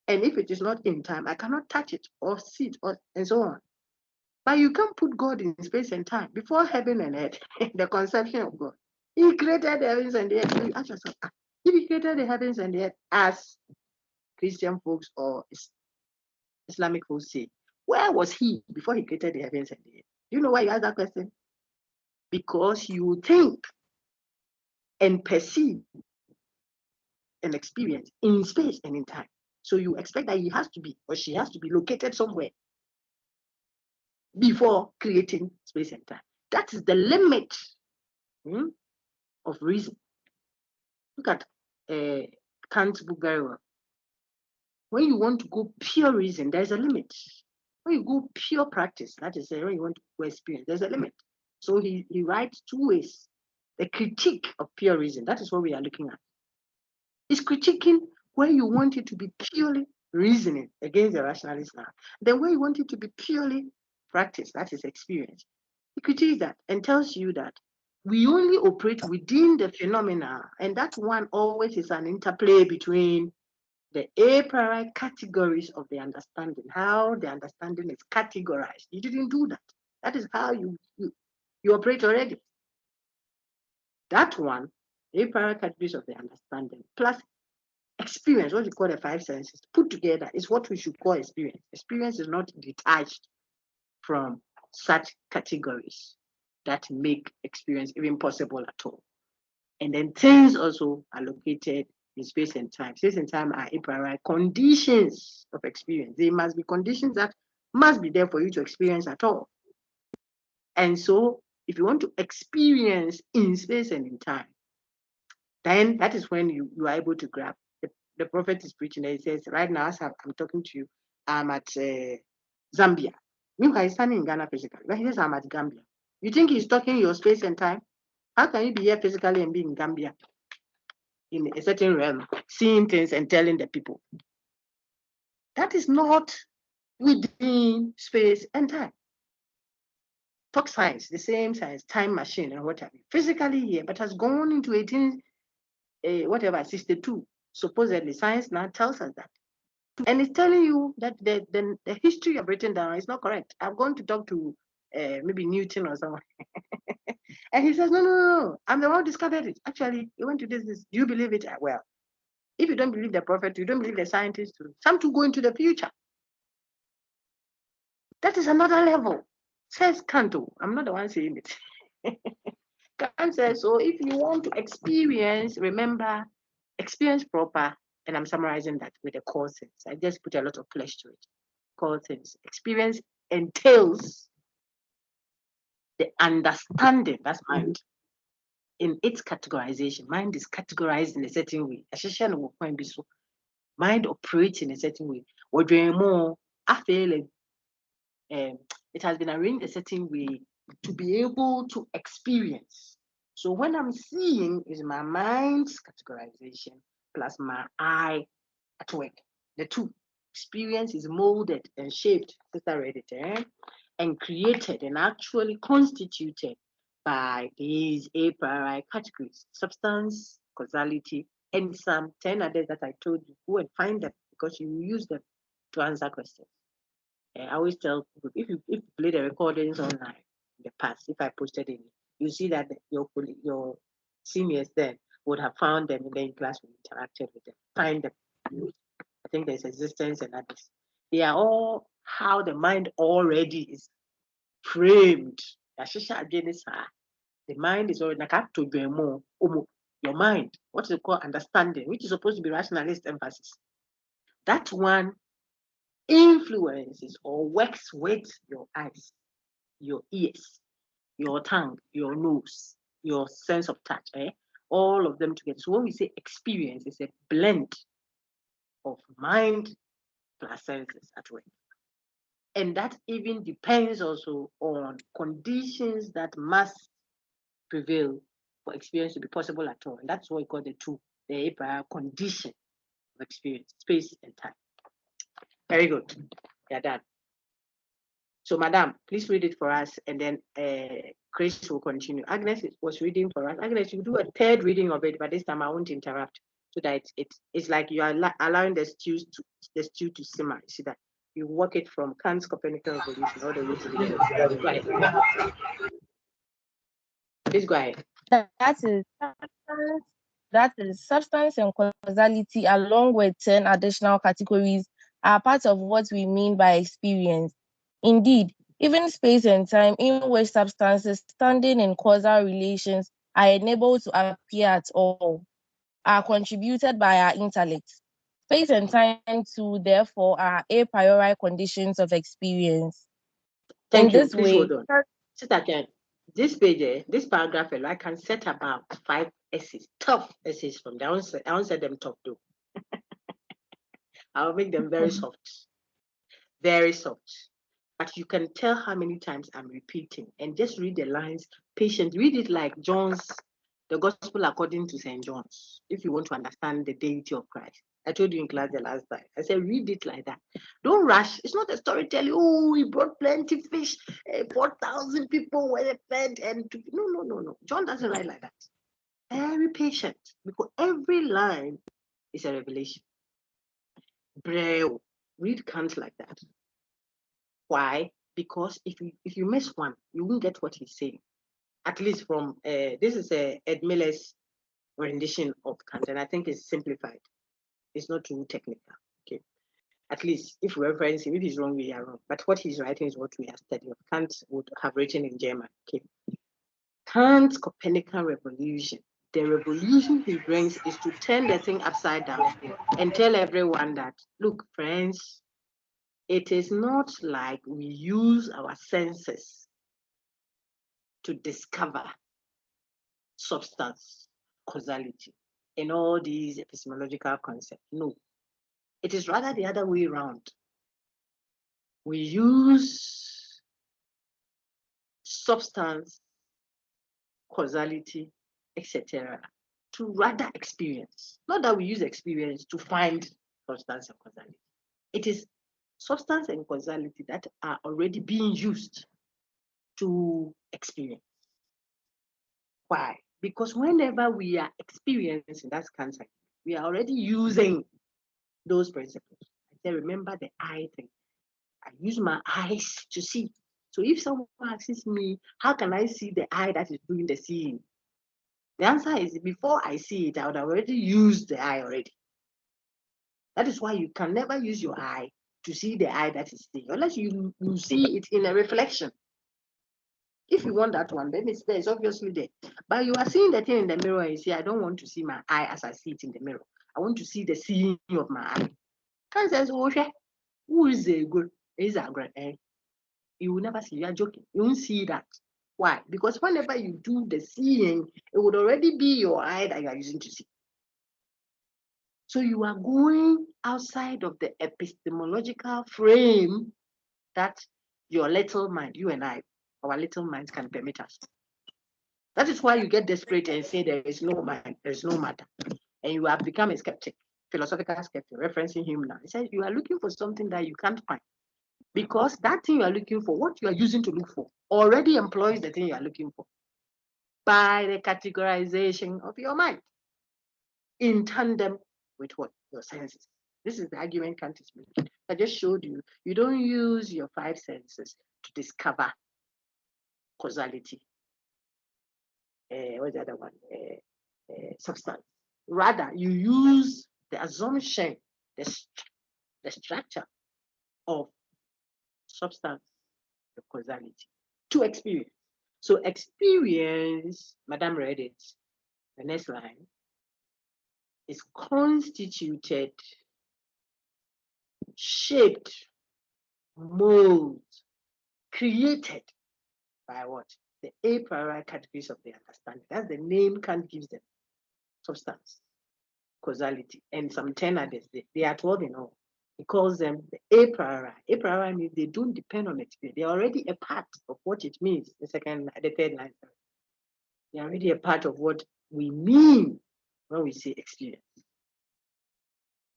And if it is not in time, I cannot touch it or see it and so on. But you can't put God in space and time. Before heaven and earth, the conception of God, He created the heavens and the earth. So you ask yourself, if He created the heavens and the earth as Christian folks or Islamic folks say, where was He before He created the heavens and the earth? Do you know why you ask that question? Because you think and perceive and experience in space and in time. So you expect that He has to be or she has to be located somewhere before creating space and time. That is the limit of reason. Look at Kant's book very well. When you want to go pure reason, there's a limit. When you go pure practice, that is when you want to go experience, there's a limit. So he writes two ways. The critique of pure reason, that is what we are looking at. He's critiquing where you want it to be purely reasoning against the rationalist now. Then where you want it to be purely practice, that is experience. He critiques that and tells you that we only operate within the phenomena, and that one always is an interplay between the a priori categories of the understanding, how the understanding is categorized. You didn't do that. That is how you operate already. That one, a priori categories of the understanding, plus experience, what you call the five senses, put together is what we should call experience. Experience is not detached from such categories that make experience even possible at all. And then things also are located in space and time. Space and time are a priori conditions of experience. They must be conditions that must be there for you to experience at all. And so if you want to experience in space and in time, then that is when you are able to grab. The prophet is preaching and he says, right now, as I'm talking to you, I'm at Zambia. Meanwhile, he's standing in Ghana physically, but he says, I'm at Gambia. You think he's talking your space and time? How can you be here physically and be in Gambia in a certain realm, seeing things and telling the people? That is not within space and time. Talk science, the same science, time machine and what have you. Physically here, but has gone into 62. Supposedly, science now tells us that. And it's telling you that the history I've written down is not correct. I've gone to talk to maybe Newton or someone. And he says, no, I'm the one who discovered it. Actually, you went to this. Do you believe it? Well, if you don't believe the prophet, you don't believe the scientists, some to go into the future. That is another level. Says Kant. I'm not the one saying it. Kant says, so if you want to experience, remember, experience proper, and I'm summarizing that with a core sense. I just put a lot of flesh to it. Core sense. Experience entails the understanding, that's mind, in its categorization. Mind is categorized in a certain way. Mind operates in a certain way. It has been arranged a certain way to be able to experience. So when I'm seeing is my mind's categorization plus my eye at work. The two. Experience is molded and shaped, Sister read it, and created and actually constituted by these a priori categories: substance, causality, and some 10 others that I told you. Go and find them because you use them to answer questions. I always tell people, if you play the recordings online in the past, if I posted it, you see that your seniors then would have found them in the class, we interacted with them, find them. I think there's existence and others. They are all how the mind already is framed. The mind is already your mind, what is called understanding, which is supposed to be rationalist emphasis. That one influences or works with your eyes, your ears, your tongue, your nose, your sense of touch, all of them together. So when we say experience, it's a blend of mind plus senses at work. And that even depends also on conditions that must prevail for experience to be possible at all. And that's what we call the two, the a priori condition of experience, space and time. Very good. You're done. So, Madam, please read it for us, and then Chris will continue. Agnes was reading for us. Agnes, you do a third reading of it, but this time I won't interrupt, so that it's like you are allowing the stew to simmer. You see that you work it from Kant's Copernican revolution all the way to the end. Go ahead. Please go ahead. That is substance and causality, along with 10 additional categories, are part of what we mean by experience. Indeed, even space and time in which substances standing in causal relations are enabled to appear at all are contributed by our intellect. Space and time, too, therefore, are a priori conditions of experience. Thank you. This Please way, hold on. Sit again. This page, this paragraph, I can set about 5 essays, tough essays from the onset. I won't set them tough though. I'll make them very soft. Very soft. But you can tell how many times I'm repeating, and just read the lines patiently. Read it like John's, the Gospel according to St. John's, if you want to understand the deity of Christ. I told you in class the last time. I said, read it like that. Don't rush. It's not a storytelling. Oh, he brought plenty fish. 4,000 people were fed. No. John doesn't write like that. Very patient, because every line is a revelation. Read Kant like that. Why? Because if you miss one, you won't get what he's saying. At least from this is Ed Miller's rendition of Kant, and I think it's simplified. It's not too technical. Okay. At least if we reference him, if he's wrong, we are wrong. But what he's writing is what we are studying. Kant would have written in German. Okay. Kant's Copernican revolution. The revolution he brings is to turn the thing upside down and tell everyone that, look, friends, it is not like we use our senses to discover substance, causality, and all these epistemological concepts. No, it is rather the other way around. We use substance, causality, etc., to rather experience. Not that we use experience to find substance and causality. It is substance and causality that are already being used to experience. Why? Because whenever we are experiencing that cancer, we are already using those principles. I say, remember the eye thing. I use my eyes to see. So if someone asks me, how can I see the eye that is doing the seeing? The answer is, before I see it, I would already use the eye already. That is why you can never use your eye to see the eye that is seeing, unless you see it in a reflection. If you want that one, then it's there, it's obviously there. But you are seeing the thing in the mirror and you say, I don't want to see my eye as I see it in the mirror. I want to see the seeing of my eye. Kant says, oh, who is a good? Is a great? You will never see, you are joking. You won't see that. Why? Because whenever you do the seeing, it would already be your eye that you are using to see. So you are going outside of the epistemological frame that your little mind, you and I, our little minds can permit us. That is why you get desperate and say there is no mind, there is no matter. And you have become a skeptic, philosophical skeptic, referencing him now. He says you are looking for something that you can't find. Because that thing you are looking for, what you are using to look for, already employs the thing you are looking for by the categorization of your mind in tandem with what? Your senses. This is the argument Kant is making. I just showed you, you don't use your 5 senses to discover causality. What's the other one? Substance. Rather, you use the assumption, the structure of substance, the causality, to experience. So experience, Madame read it, the next line, is constituted, shaped, molded, created by what? The a priori categories of the understanding. That's the name Kant gives them. Substance, causality, and some 10 others. They are 12 in all. He calls them the a priori. A priori means they don't depend on experience. They're already a part of what it means. The third line. They're already a part of what we mean when we say experience.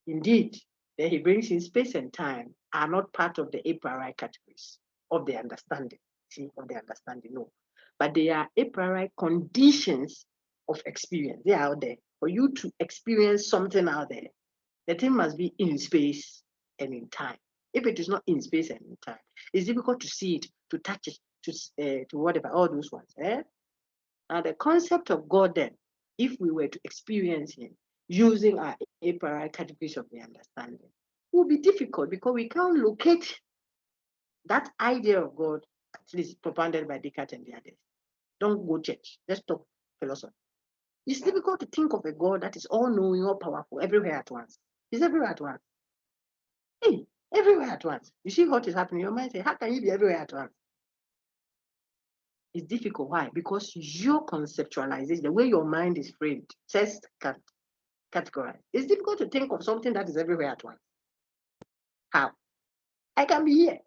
Indeed, then he brings in space and time are not part of the a priori categories of the understanding. See, of the understanding, no. But they are a priori conditions of experience. They are out there. For you to experience something out there, the thing must be in space and in time. If it is not in space and in time, it's difficult to see it, to touch it, to whatever, all those ones. Now, the concept of God then, if we were to experience Him using our a priori categories of the understanding, will be difficult because we can't locate that idea of God, at least propounded by Descartes and the others. Don't go church. Let's talk philosophy. It's difficult to think of a God that is all-knowing, all-powerful, everywhere at once. He's everywhere at once. Hey, everywhere at once. You see what is happening? Your mind says, how can you be everywhere at once? It's difficult. Why? Because your conceptualization, the way your mind is framed, says categorized. It's difficult to think of something that is everywhere at once. How? I can be here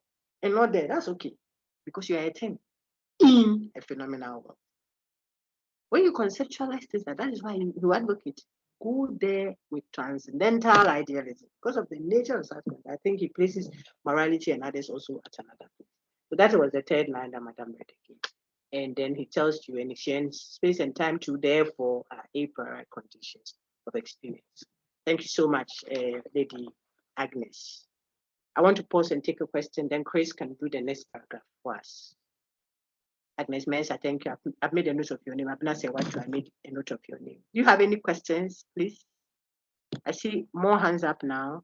and not there. That's okay. Because you are a thing in a phenomenal world. When you conceptualize this, that is why you advocate. Go there with transcendental idealism. Because of the nature of such, I think he places morality and others also at another place. So that was the third line that Madame read again. And then he tells you and exchange space and time to therefore are a priori conditions of experience. Thank you so much, Lady Agnes. I want to pause and take a question, then Chris can do the next paragraph for us. Agnes Mensa, thank you. I've made a note of your name. I've not said what I made a note of your name. Do you have any questions, please? I see more hands up now.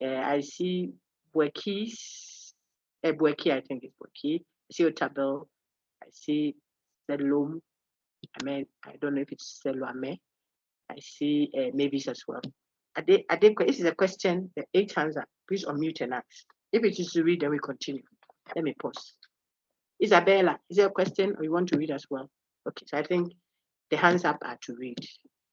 I see Buekis. Bueki, I think it's Bueki. I see Otabel. I see Selom. I don't know if it's Selwame. I see Mavis as well. This is a question. The 8 hands up. Please unmute and ask. If it is to read, then we continue. Let me pause. Isabella, is there a question or you want to read as well? Okay, so I think the hands up are to read.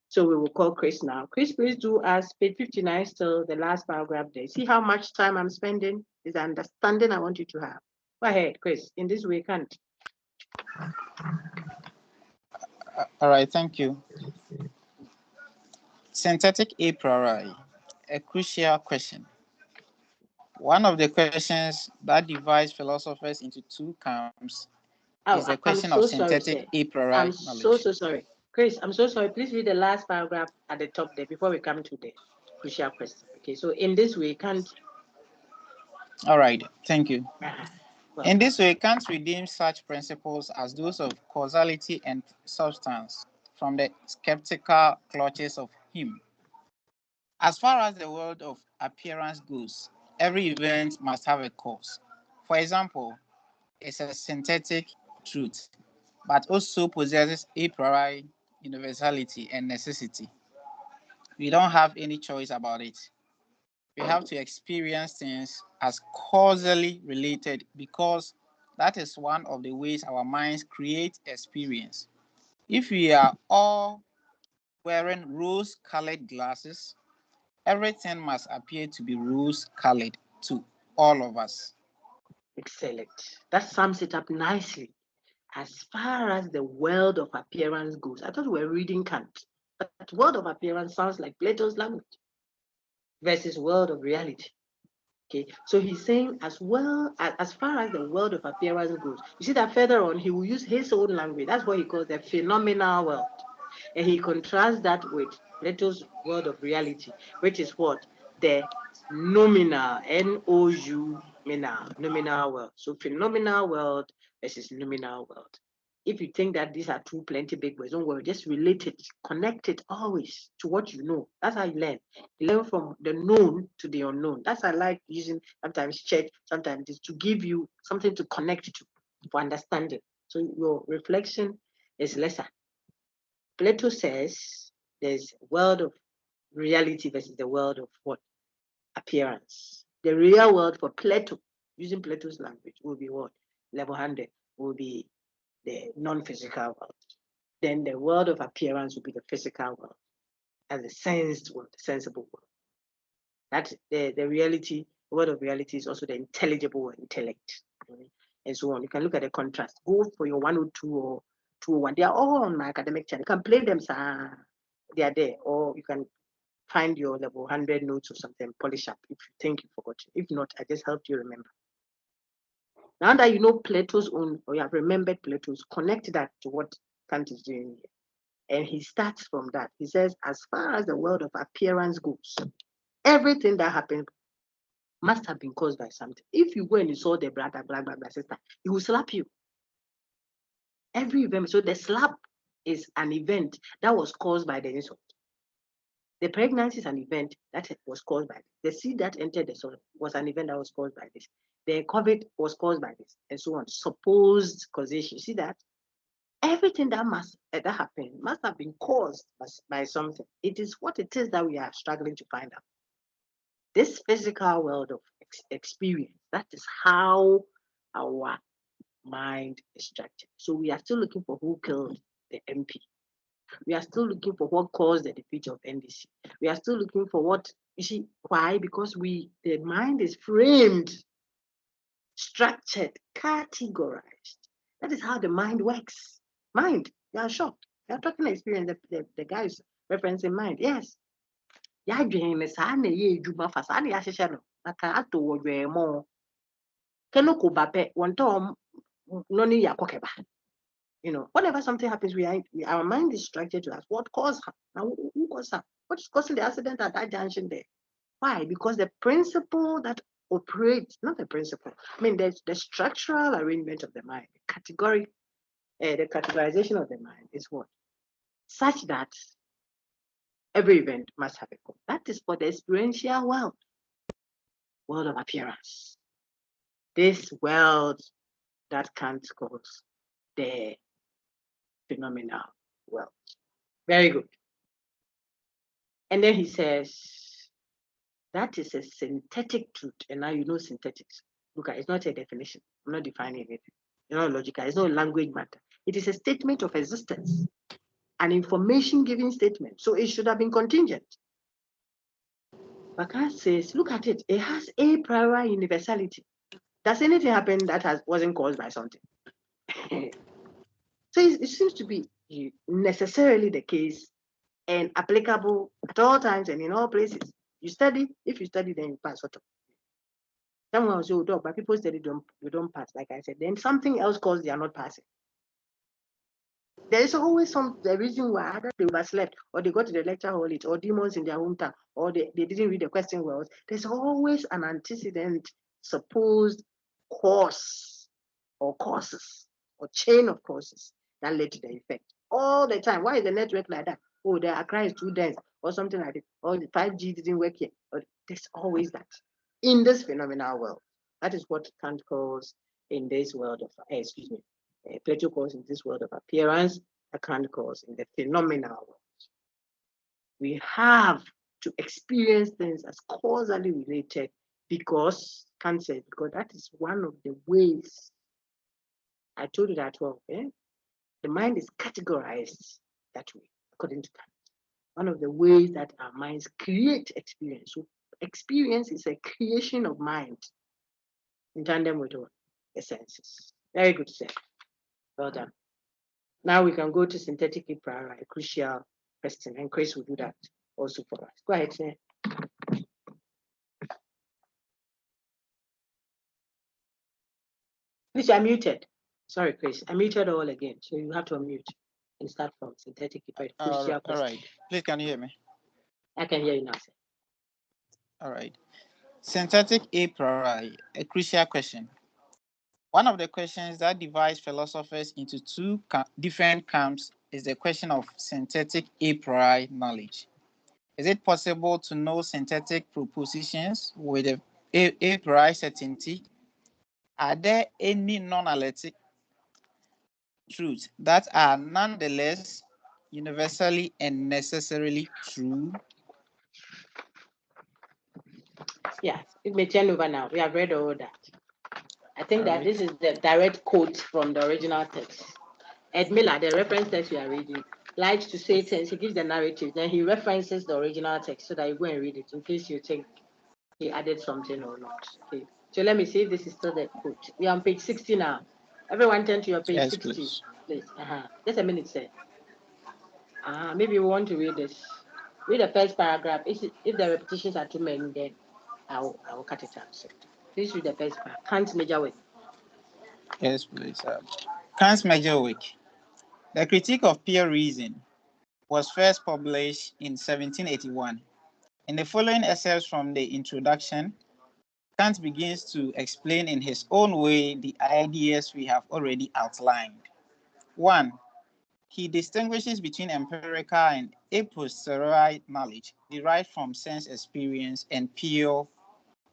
So we will call Chris now. Chris, please do us page 59 still, the last paragraph there. See how much time I'm spending? Is the understanding I want you to have. Go ahead, Chris. In this way, Kant. All right, thank you. Synthetic a priori, a crucial question. One of the questions that divides philosophers into two camps is the question of synthetic a priori knowledge. So sorry. Chris, I'm so sorry. Please read the last paragraph at the top there before we come to the crucial question. Okay, so in this way, Kant. All right, thank you. Well, in this way, Kant redeems such principles as those of causality and substance from the skeptical clutches of him. As far as the world of appearance goes, every event must have a cause. For example, it's a synthetic truth, but also possesses a priori universality and necessity. We don't have any choice about it. We have to experience things as causally related because that is one of the ways our minds create experience. If we are all wearing rose-colored glasses, everything must appear to be rose-colored to all of us. Excellent. That sums it up nicely. As far as the world of appearance goes, I thought we were reading Kant, but world of appearance sounds like Plato's language versus world of reality. Okay, so he's saying as far as the world of appearance goes, you see that further on he will use his own language. That's what he calls the phenomenal world, and he contrasts that with Plato's world of reality, which is what the nominal nominal world. So phenomenal world versus nominal world. If you think that these are two plenty big words, don't worry, just relate it, connect it always to what you know. That's how you learn. You learn from the known to the unknown. That's I like using sometimes check, sometimes it's to give you something to connect to for understanding. So your reflection is lesser. Plato says there's a world of reality versus the world of what? Appearance. The real world for Plato, using Plato's language, will be what? Level 100 will be the non-physical world. Then the world of appearance will be the physical world, and the sensed world, the sensible world. That the reality, the word of reality is also the intelligible intellect, and so on. You can look at the contrast. Go for your 102 or 201. They are all on my academic channel. You can play them, sir. They are there. Or you can find your level 100 notes or something, polish up if you think you forgot. If not, I just helped you remember. Now that you know Plato's own, or you have remembered Plato's, connect that to what Kant is doing here. And he starts from that. He says, as far as the world of appearance goes, everything that happened must have been caused by something. If you go and you saw the brother, blah, blah, blah, sister, he will slap you. Every event. So the slap is an event that was caused by the insult. The pregnancy is an event that was caused by this. The seed that entered the soil was an event that was caused by this. The COVID was caused by this, and so on. Supposed causation. See that? Everything that that happened must have been caused by something. It is what it is that we are struggling to find out. This physical world of experience, that is how our mind is structured. So we are still looking for who killed the MP. We are still looking for what caused the defeat of NDC. We are still looking for what, you see, why? Because the mind is framed, structured, categorized. That is how the mind works. Mind, you are shocked. You are talking experience, the guy is referencing mind. Yes. Ya dwen sa na ye edwuma fa sa na ya hyehyɛ no na ka ato wo dwen mo keno ko ba pe wonto no ni yakokeba. You know, whenever something happens, our mind is structured to ask what caused her. Now, who caused her? What is causing the accident at that junction there? Why? Because the principle that operates, not the principle, I mean, the structural arrangement of the mind, the categorization of the mind is what? Such that every event must have a cause. That is for the experiential world of appearance. This world that Kant calls the phenomenal world. Very good. And then he says, that is a synthetic truth. And now you know synthetics. Look, it's not a definition. I'm not defining it. It's not logical. It's not language matter. It is a statement of existence, an information-giving statement. So it should have been contingent. But Kant says, look at it. It has a priori universality. Does anything happen that wasn't caused by something? So it seems to be necessarily the case and applicable at all times and in all places. You study, if you study, then you pass. Someone will say, oh, dog, but people study, you don't pass, like I said. Then something else caused they are not passing. There is always the reason why either they overslept, or they got to the lecture hall, or demons in their hometown, or they didn't read the question well. There's always an antecedent, supposed cause, or causes, or chain of causes that led to the effect. All the time. Why is the network like that? Oh, the Accra is too dense, or something like that. Or the 5G didn't work here. Or there's always that in this phenomenal world. That is what Kant calls in this world of, Plato calls in this world of appearance, Kant calls in the phenomenal world. We have to experience things as causally related because, Kant said, because that is one of the ways. I told you that well, the mind is categorized that way, according to Kant. One of the ways that our minds create experience. So experience is a creation of mind in tandem with the senses. Very good, sir. Well done. Now we can go to synthetic a priori, a crucial question, and Chris will do that also for us. Go ahead, sir. Please, I'm muted. Sorry, Chris. I muted all again, so you have to unmute and start from synthetic a priori. Crucial question. All right. Please, can you hear me? I can hear you now, sir. All right. Synthetic a priori, a crucial question. One of the questions that divides philosophers into two different camps is the question of synthetic a priori knowledge. Is it possible to know synthetic propositions with a priori certainty? Are there any non-analytic truths that are nonetheless universally and necessarily true? Yeah, it may turn over now. We have read all that. I think that Right. this is the direct quote from the original text. Ed Miller, the reference text we are reading, likes to say things. He gives the narrative, then he references the original text so that you go and read it in case you think he added something or not. Okay. So let me see if this is still the quote. We are on page 60 now. Everyone turn to your page Yes, 60, please. please. Just a minute, sir. Maybe we want to read this. Read the first paragraph. If the repetitions are too many, then I will cut it out. So please read the first paragraph. Kant's major work. Yes, please. Kant's major work, The Critique of Pure Reason, was first published in 1781. In the following excerpts from the introduction, Kant begins to explain in his own way the ideas we have already outlined. 1. He distinguishes between empirical and a posteriori knowledge derived from sense experience and pure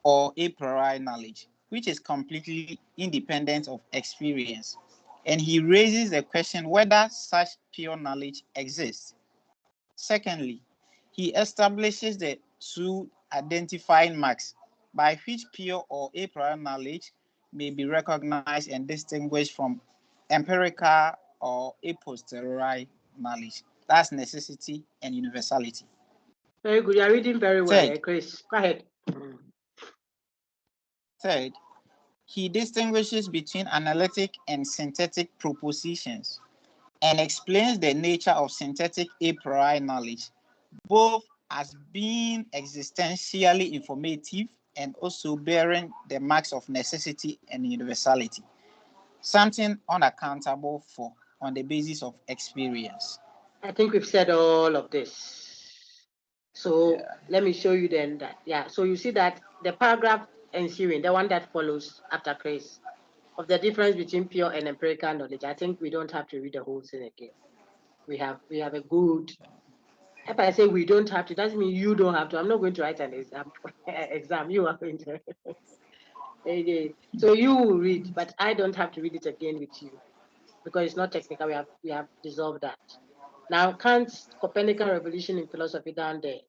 or a priori knowledge, which is completely independent of experience. And he raises the question whether such pure knowledge exists. Secondly, he establishes the two identifying marks by which pure or a priori knowledge may be recognized and distinguished from empirical or a posteriori knowledge. That's necessity and universality. Very good. You are reading very well, Third, Chris. Go ahead. Third, he distinguishes between analytic and synthetic propositions and explains the nature of synthetic a priori knowledge, both as being existentially informative and also bearing the marks of necessity and universality, something unaccountable for on the basis of experience. I think we've said all of this. So let me show you then that, so you see that the paragraph ensuing, the one that follows after Chris, of the difference between pure and empirical knowledge, I think we don't have to read the whole thing again. We have a good, if I say we don't have to, doesn't mean you don't have to. I'm not going to write an exam, you are going to. So you will read, but I don't have to read it again with you because it's not technical. We have dissolved that. Now, Kant's Copernican revolution in philosophy down there.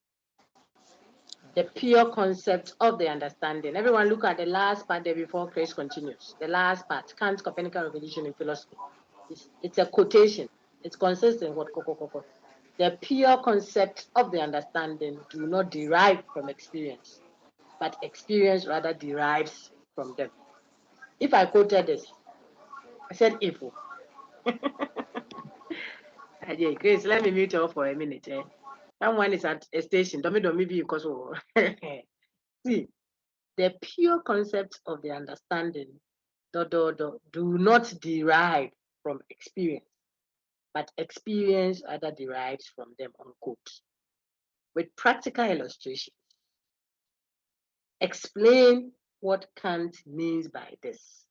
The pure concept of the understanding. Everyone look at the last part there before Chris continues. The last part, Kant's Copernican revolution in philosophy. It's a quotation. It's consistent with what. The pure concept of the understanding do not derive from experience, but experience rather derives from them. If I quoted this, I said if. Grace, let me mute you for a minute. Someone is at a station. Don't maybe because see, the pure concept of the understanding do not derive from experience, but experience rather derives from them, unquote. With practical illustration, explain what Kant means by this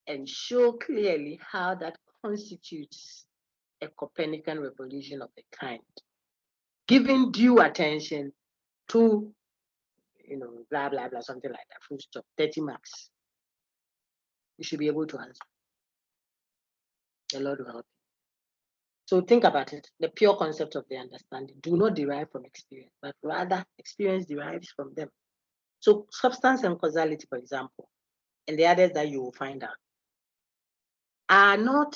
and show clearly how that constitutes a Copernican revolution of a kind, giving due attention to, blah, blah, blah, something like that, full stop, 30 marks. You should be able to answer. The Lord will help you. So think about it. The pure concept of the understanding do not derive from experience, but rather experience derives from them. So substance and causality, for example, and the others that you will find out, are not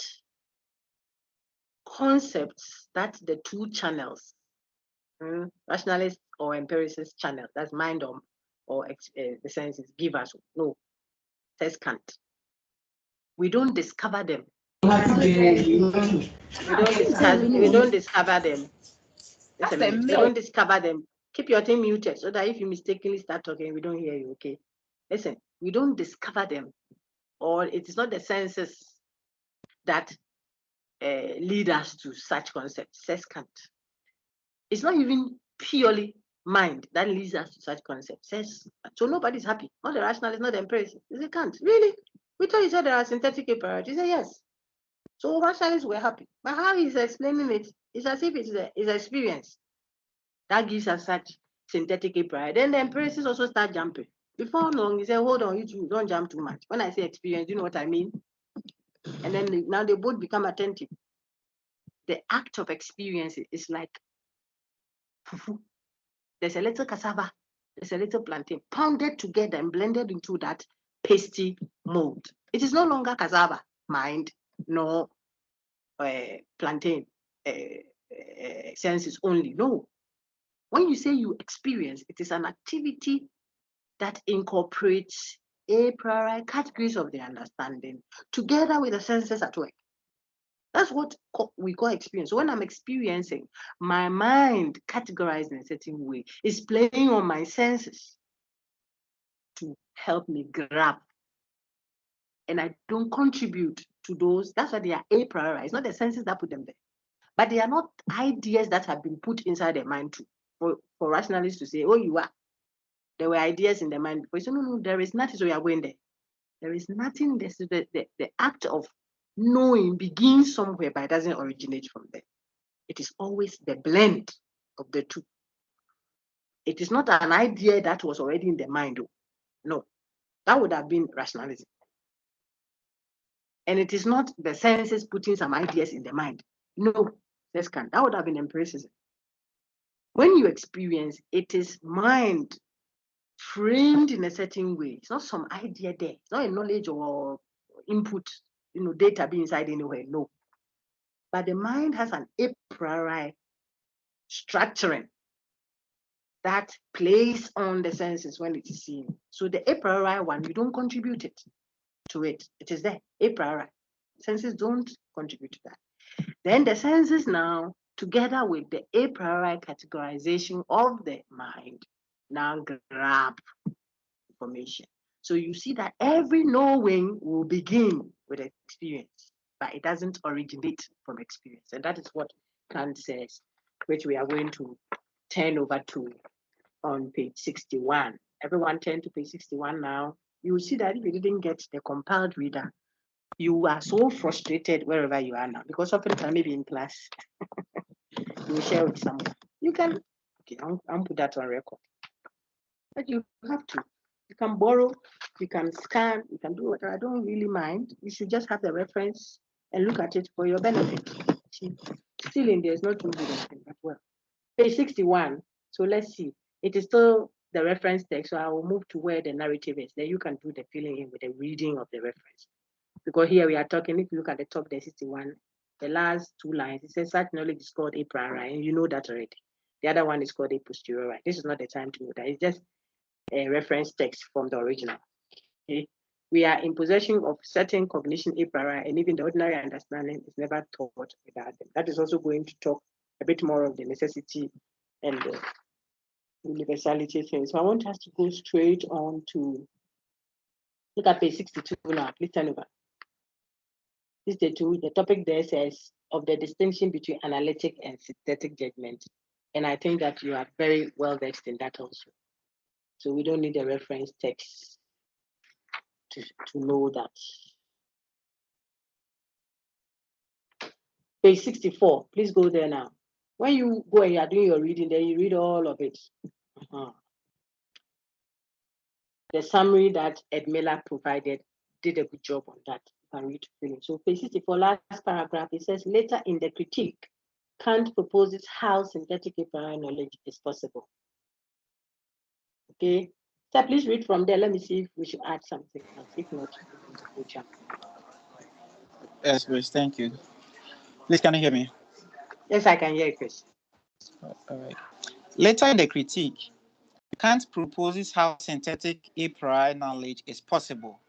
concepts that the two channels, rationalist or empiricist channel, that's mind or the senses, give us. No, says Kant. We don't discover them. We don't discover them. We don't discover them. Keep your thing muted so that if you mistakenly start talking, we don't hear you, okay? Listen, we don't discover them, or it is not the senses that lead us to such concepts, says Kant. It's not even purely mind that leads us to such concepts, says. So nobody's happy. Not the rationalist, not the empiricist. Is it Kant? Really? We thought you said there are synthetic a priori. He said yes. So rationalists were happy. But how he's explaining it is as if it's experience that gives us such synthetic a priori. Then the empiricists also start jumping. Before long, he said, hold on, you two, don't jump too much. When I say experience, you know what I mean? And then now they both become attentive. The act of experience is like fufu. There's a little cassava, there's a little plantain pounded together and blended into that pasty mold. It is no longer cassava, mind, nor plantain senses only. No. When you say you experience, it is an activity that incorporates a priori categories of the understanding together with the senses at work. That's what we call experience. So when I'm experiencing, my mind categorized in a certain way is playing on my senses to help me grab. And I don't contribute to those. That's why they are a priori. It's not the senses that put them there. But they are not ideas that have been put inside the mind too. For rationalists to say, oh, you are. There were ideas in the mind. But so no, there is nothing. So you are going there. There is nothing. This is the act of knowing begins somewhere, but it doesn't originate from there. It is always the blend of the two. It is not an idea that was already in the mind. No, that would have been rationalism. And it is not the senses putting some ideas in the mind. No, that's Kant. That would have been empiricism. When you experience, it is mind framed in a certain way. It's not some idea there. It's not a knowledge or input, data being inside anywhere. No. But the mind has an a priori structuring that plays on the senses when it is seen. So the a priori one, you don't contribute it to it. It is there, a priori. Senses don't contribute to that. Then the senses now, together with the a priori categorization of the mind, now grab information. So you see that every knowing will begin with experience, but it doesn't originate from experience. And that is what Kant says, which we are going to turn over to on page 61. Everyone turn to page 61 now. You will see that if you didn't get the compiled reader, you are so frustrated wherever you are now, because often time maybe in class, you will share with someone. You can, okay, I'll put that on record. But you have to. You can borrow, you can scan, you can do whatever. I don't really mind. You should just have the reference and look at it for your benefit. Still in there is not too good anything, but well. Page 61. So let's see. It is still the reference text, so I will move to where the narrative is. Then you can do the filling in with the reading of the reference. Because here we are talking, if you look at the top, there's 61, the last two lines, it says such knowledge is called a priori, and you know that already. The other one is called a posteriori. This is not the time to know that. It's just a reference text from the original. Okay? We are in possession of certain cognition a priori, and even the ordinary understanding is never taught without them. That is also going to talk a bit more of the necessity and the universality thing. So I want us to go straight on to look at page 62 now. Please turn over. 62, the topic there says of the distinction between analytic and synthetic judgment. And I think that you are very well versed in that also. So we don't need a reference text to know that. Page 64, please go there now. When you go and you are doing your reading, then you read all of it. The summary that Ed Miller provided did a good job on that. You can read through it. So page 64, last paragraph, it says, later in the critique, Kant proposes how synthetic a priori knowledge is possible. Okay, so please read from there. Let me see if we should add something else. If not, we'll jump. Yes, please. Thank you. Please, can you hear me? Yes, I can hear you, Chris. All right. Later in the critique, Kant proposes how synthetic a priori knowledge is possible.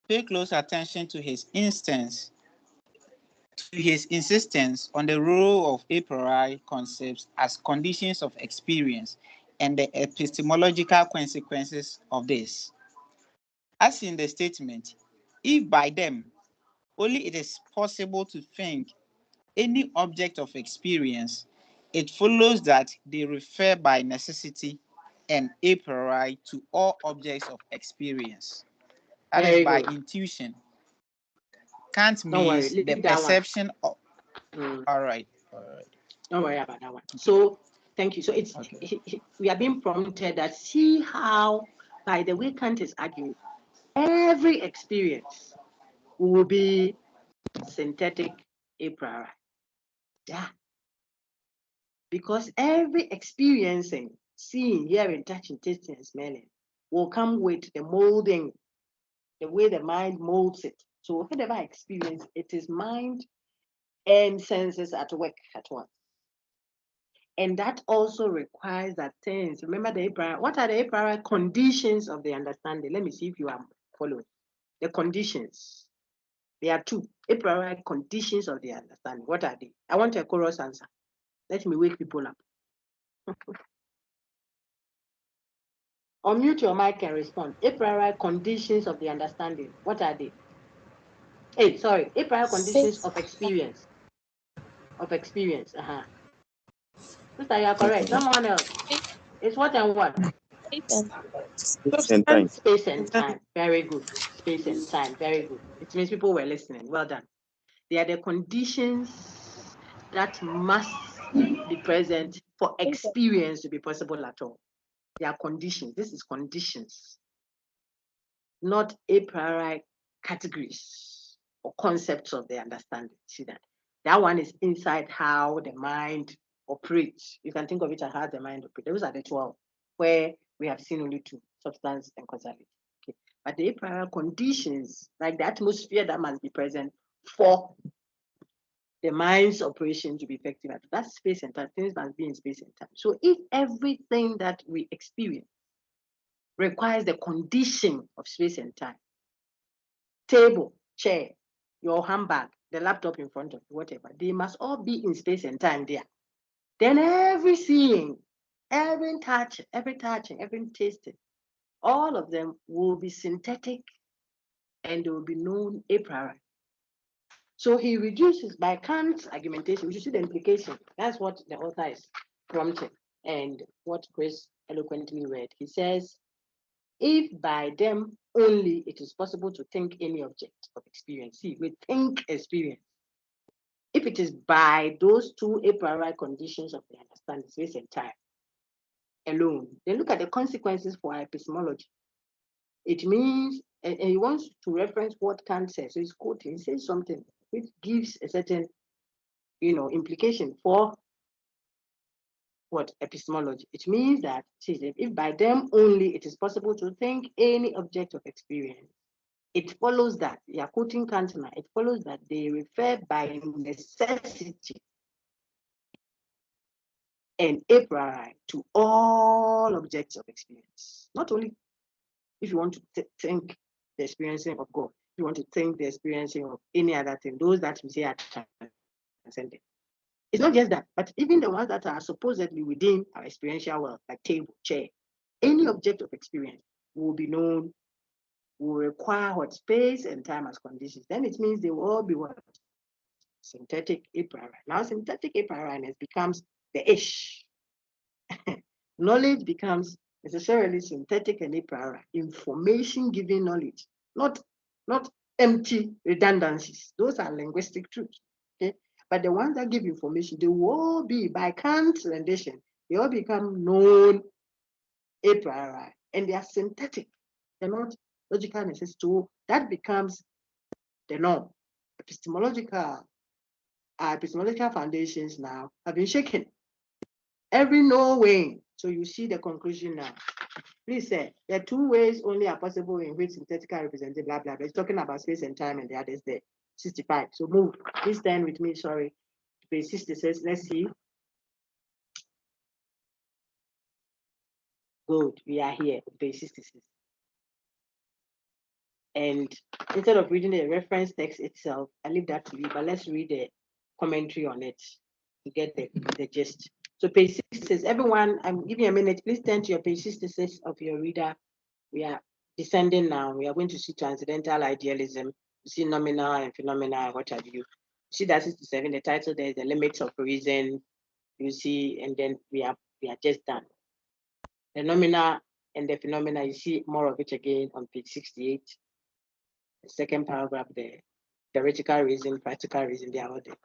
Pay close attention to his insistence on the role of a priori concepts as conditions of experience and the epistemological consequences of this. As in the statement, if by them only it is possible to think any object of experience, it follows that they refer by necessity and a priori to all objects of experience. That is by intuition. Kant means the perception of. All right. Don't worry about that one. So thank you. So it's we are being prompted that see how, by the way Kant is arguing, every experience will be synthetic a priori. Yeah. Because every experiencing, seeing, hearing, touching, tasting, and smelling will come with the molding, the way the mind molds it. So whatever experience, it is mind and senses at work at once. And that also requires that things, remember the a priori, what are the a priori conditions of the understanding? Let me see if you are following. The conditions. There are two a priori conditions of the understanding. What are they? I want a chorus answer. Let me wake people up. Unmute your mic and respond. A priori conditions of the understanding. What are they? Hey, sorry, a priori conditions of experience. Of experience. Sister, you are correct. Someone else. It's what and what? Space and time. Space and time. Very good. Space and time. Very good. It means people were listening. Well done. They are the conditions that must be present for experience to be possible at all. They are conditions. This is conditions, not a priori categories or concepts of the understanding. See that? That one is inside how the mind operates. You can think of it as how the mind operates. Those are the 12, where we have seen only two, substance and causality. Okay. But the a priori conditions, like the atmosphere that must be present for the mind's operation to be effective, that's space and time. Things must be in space and time. So if everything that we experience requires the condition of space and time, table, chair, your handbag, the laptop in front of you, whatever, they must all be in space and time there. Then every seeing, every touching, every tasting, all of them will be synthetic and they will be known a priori. So he reduces by Kant's argumentation. You see the implication. That's what the author is prompting and what Chris eloquently read. He says, if by them only it is possible to think any object of experience. See, we think experience. If it is by those two a priori conditions of the understanding, space and time alone, then look at the consequences for epistemology. It means, and he wants to reference what Kant says. So he's quoting, he says something which gives a certain, implication for what epistemology. It means that, if by them only it is possible to think any object of experience, it follows that, you are quoting Kant now, it follows that they refer by necessity and a priori to all objects of experience. Not only if you want to think the experiencing of God, if you want to think the experiencing of any other thing, those that we say are transcendent. It's not just that, but even the ones that are supposedly within our experiential world, like table, chair, any object of experience will be known, will require what space and time as conditions. Then it means they will all be what? Synthetic a priori. Now synthetic a priori becomes the ish. Knowledge becomes necessarily synthetic and a priori. Information giving knowledge, not empty redundancies. Those are linguistic truths. Okay? But the ones that give information, they will all be, by Kant's rendition, they all become known a priori. And they are synthetic. They're not logical necessity. So that becomes the norm. Epistemological foundations now have been shaken. Every no way. So you see the conclusion now. Please say there are two ways only are possible in which synthetically represented blah blah blah. It's talking about space and time and the others there. 65. So move. Please stand with me, sorry. Page 66. Let's see. Good. We are here. Page 66. And instead of reading the reference text itself, I leave that to you, but let's read the commentary on it to get the gist. So page 66, everyone, I'm giving you a minute. Please turn to your page 66 of your reader. We are descending now. We are going to see transcendental idealism. You see nominal and phenomenal, what have you. See that 67, the title there is The Limits of Reason. You see, and then we are just done. The nominal and the phenomena, you see more of it again on page 68. The second paragraph there. Theoretical reason, practical reason, they are all there.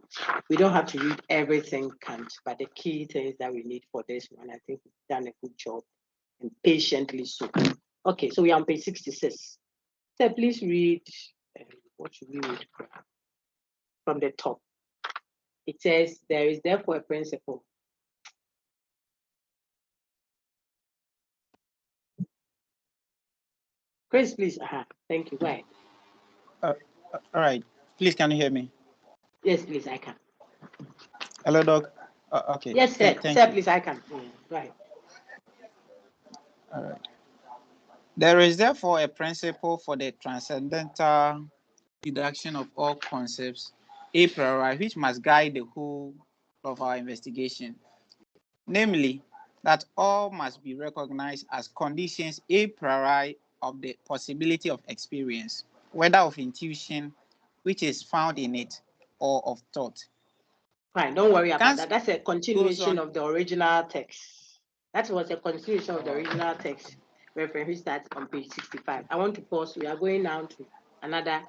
We don't have to read everything Kant, but the key things that we need for this one, I think we've done a good job and patiently so. Okay, so we are on page 66. So please read, what should we read from the top? It says, there is therefore a principle. Chris, please, thank you, go ahead. All right, please, can you hear me? Yes, please, I can. Hello, Doc. Okay. Yes, sir. Thank Sir, you. please, I can. Go ahead. All right. There is therefore a principle for the transcendental deduction of all concepts a priori, which must guide the whole of our investigation. Namely, that all must be recognized as conditions a priori of the possibility of experience, whether of intuition, which is found in it, or of thought. Fine, don't worry about Kant that. That's a goes continuation on. of the original text. That was a continuation of the original text, reference which starts on page 65. I want to pause. We are going now to another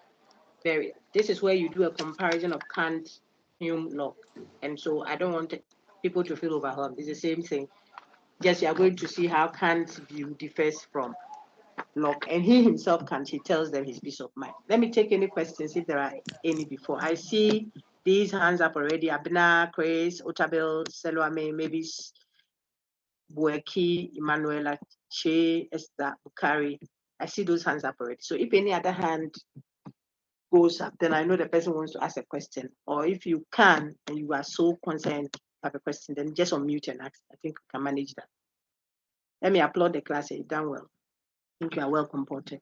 very. This is where you do a comparison of Kant, Hume, Locke. And so I don't want people to feel overwhelmed. It's the same thing. Just you are going to see how Kant's view differs from Locke. And he himself, Kant, he tells them his peace of mind. Let me take any questions if there are any before. I see these hands up already. Abner, Chris, Otabil, Selwame, maybe Bueki, Emanuela, Che, Esther, Bukari. I see those hands up already. So if any other hand goes up, then I know the person wants to ask a question. Or if you can, and you are so concerned to have a question, then just unmute and ask. I think we can manage that. Let me applaud the class. You've done well. I think you are well comported.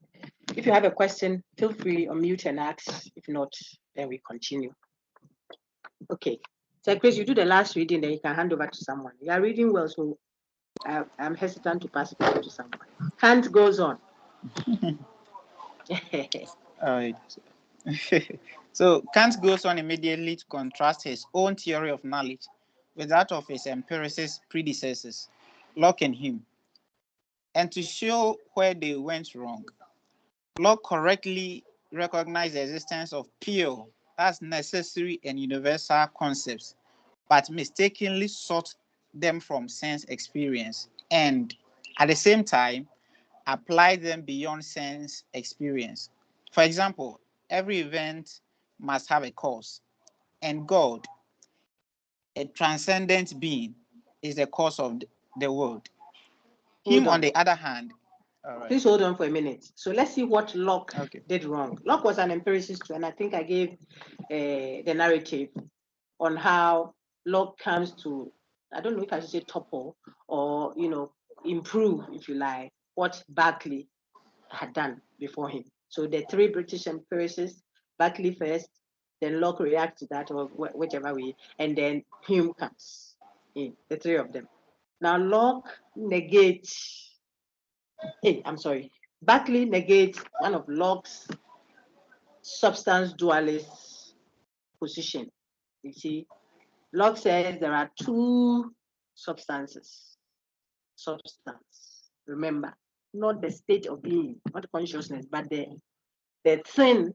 If you have a question, feel free unmute and ask. If not, then we continue. Okay. So Chris, you do the last reading, then you can hand over to someone. You are reading well, so I'm hesitant to pass it on to someone. Kant goes on. All right. So Kant goes on immediately to contrast his own theory of knowledge with that of his empiricist predecessors, Locke and Hume, and to show where they went wrong. Locke correctly recognized the existence of pure, that's necessary and universal concepts, but mistakenly sought them from sense experience, and at the same time applied them beyond sense experience. For example, every event must have a cause, and God, a transcendent being, is the cause of the world. Him, on the other hand, Please hold on for a minute. So let's see what Locke did wrong. Locke was an empiricist too, and I think I gave the narrative on how Locke comes to, I don't know if I should say topple or, improve, if you like, what Berkeley had done before him. So the three British empiricists, Berkeley first, then Locke reacts to that or whichever way, and then Hume comes in, the three of them. Now Locke negates, Berkeley negates one of Locke's substance dualist position. You see, Locke says there are two substances. Substance, remember, not the state of being, not consciousness, but the thing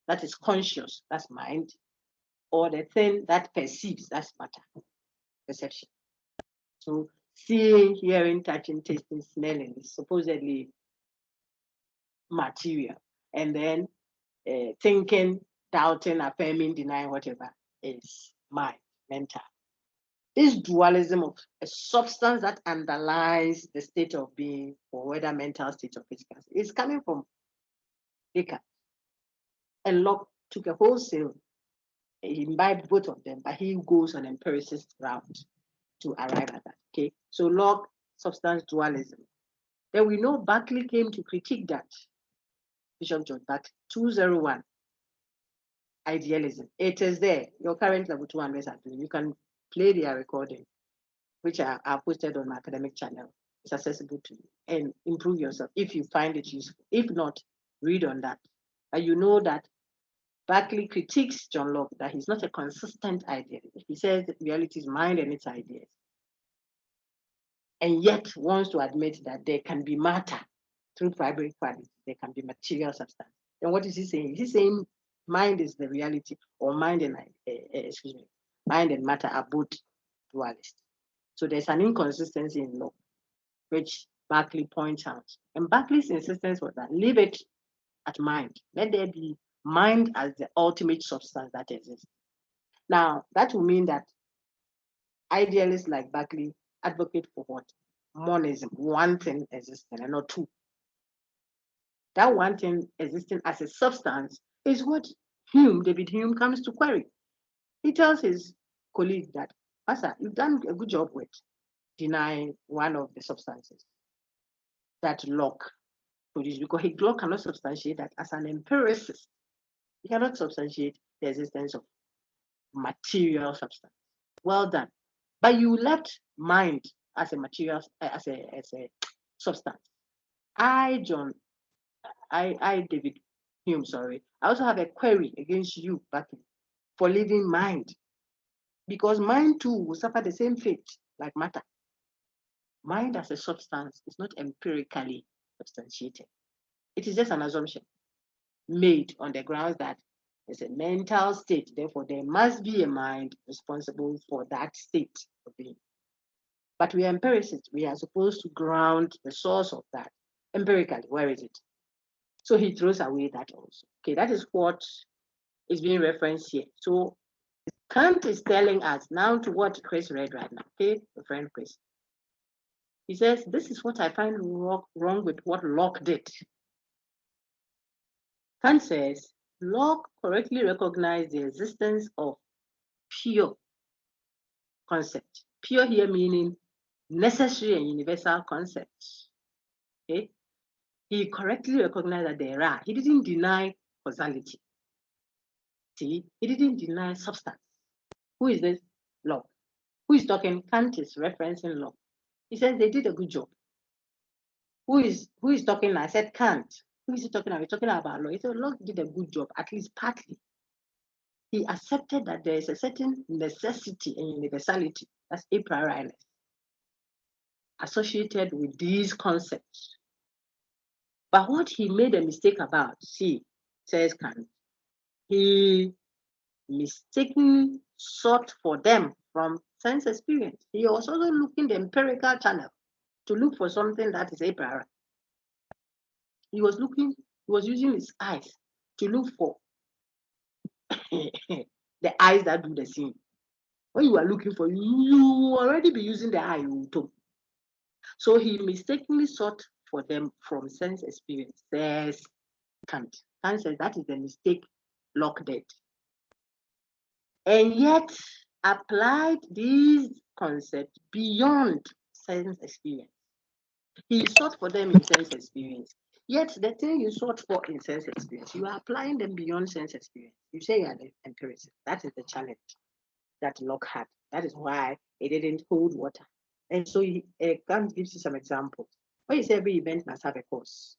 that is conscious, that's mind, or the thing that perceives, that's matter, perception. So seeing, hearing, touching, tasting, smelling is supposedly material. And then thinking, doubting, affirming, denying, whatever is mind, mental. This dualism of a substance that underlies the state of being, or whether mental state or physical, is coming from Descartes. And Locke took a wholesale, he imbibed both of them, but he goes on empiricist route to arrive at that. Okay, so Locke, substance dualism. Then we know Berkeley came to critique that. Bishop John Berkeley, 201. Idealism. It is there. Your current level 2 are doing. You can play their recording, which are posted on my academic channel. It's accessible to you, and improve yourself if you find it useful. If not, read on that. And you know that Berkeley critiques John Locke that he's not a consistent idealist. He says that reality is mind and its ideas, and yet wants to admit that there can be matter through primary quality. There can be material substance. And what is he saying? He's saying mind is the reality, or mind and mind and matter are both dualist. So there's an inconsistency in Locke, which Berkeley points out. And Berkeley's insistence was that leave it at mind. Let there be mind as the ultimate substance that exists. Now, that will mean that idealists like Berkeley advocate for what? Monism, one thing existing and not two. That one thing existing as a substance is what David Hume comes to query. He tells his colleague that Master, you've done a good job with denying one of the substances that Locke produced, because Locke cannot substantiate that as an empiricist. He cannot substantiate the existence of material substance. Well done. But you left mind as a material, as a substance. David Hume, sorry. I also have a query against you, Bucky, for leaving mind. Because mind too will suffer the same fate like matter. Mind as a substance is not empirically substantiated. It is just an assumption made on the grounds that it's a mental state. Therefore, there must be a mind responsible for that state of being. But we are empiricists. We are supposed to ground the source of that empirically. Where is it? So he throws away that also. Okay, that is what is being referenced here. So Kant is telling us now to what Chris read right now. Okay, the friend Chris. He says, this is what I find wrong with what Locke did. Kant says, Locke correctly recognized the existence of pure concept. Pure here meaning necessary and universal concepts. Okay? He correctly recognized that there are. He didn't deny causality. See, he didn't deny substance. Who is this? Locke. Who is talking? Kant is referencing Locke. He says they did a good job. Who is talking? I said Kant. Who is he talking about? He's talking about Locke. He said Locke did a good job, at least partly. He accepted that there is a certain necessity and universality, that's a priori, associated with these concepts. But what he made a mistake about, says Kant, he mistakenly sought for them from sense experience. He was also looking the empirical channel to look for something that is a priori. He was using his eyes to look for the eyes that do the seeing. When you are looking for, you already be using the eye. So he mistakenly sought for them from sense experience, says Kant. Kant says that is the mistake Locke did. And yet applied these concepts beyond sense experience. He sought for them in sense experience. Yet the thing you sought for in sense experience, you are applying them beyond sense experience. You say you are the empiricist. That is the challenge that Locke had. That is why it didn't hold water. And so Kant gives you some examples. When you say every event must have a cause,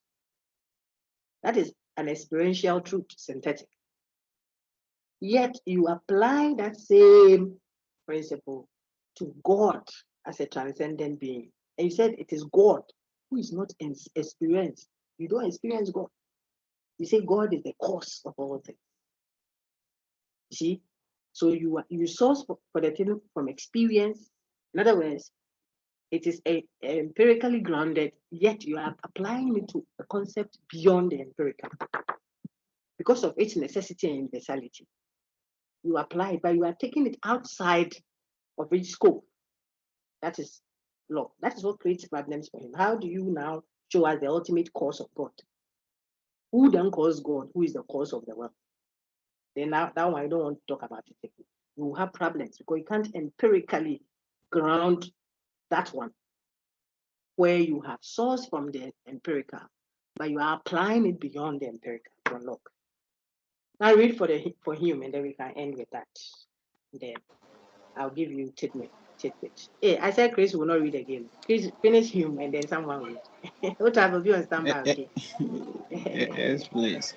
that is an experiential truth, synthetic. Yet you apply that same principle to God as a transcendent being. And you said it is God who is not experienced. You don't experience God. You say God is the cause of all things. You see? So you source for the thing from experience. In other words, it is empirically grounded, yet you are applying it to a concept beyond the empirical because of its necessity and universality. You apply it, but you are taking it outside of its scope. That is Locke. That is what creates problems for him. How do you now show us the ultimate cause of God? Who then caused God? Who is the cause of the world? Then now that one I don't want to talk about it. You will have problems because you can't empirically ground that one where you have source from the empirical, but you are applying it beyond the empirical for Locke. Now read for Hume, and then we can end with that. Then I'll give you tidbit. Hey, I said Chris will not read again. Chris, finish Hume, and then someone read. What type of you on standby? Okay. Yes, please.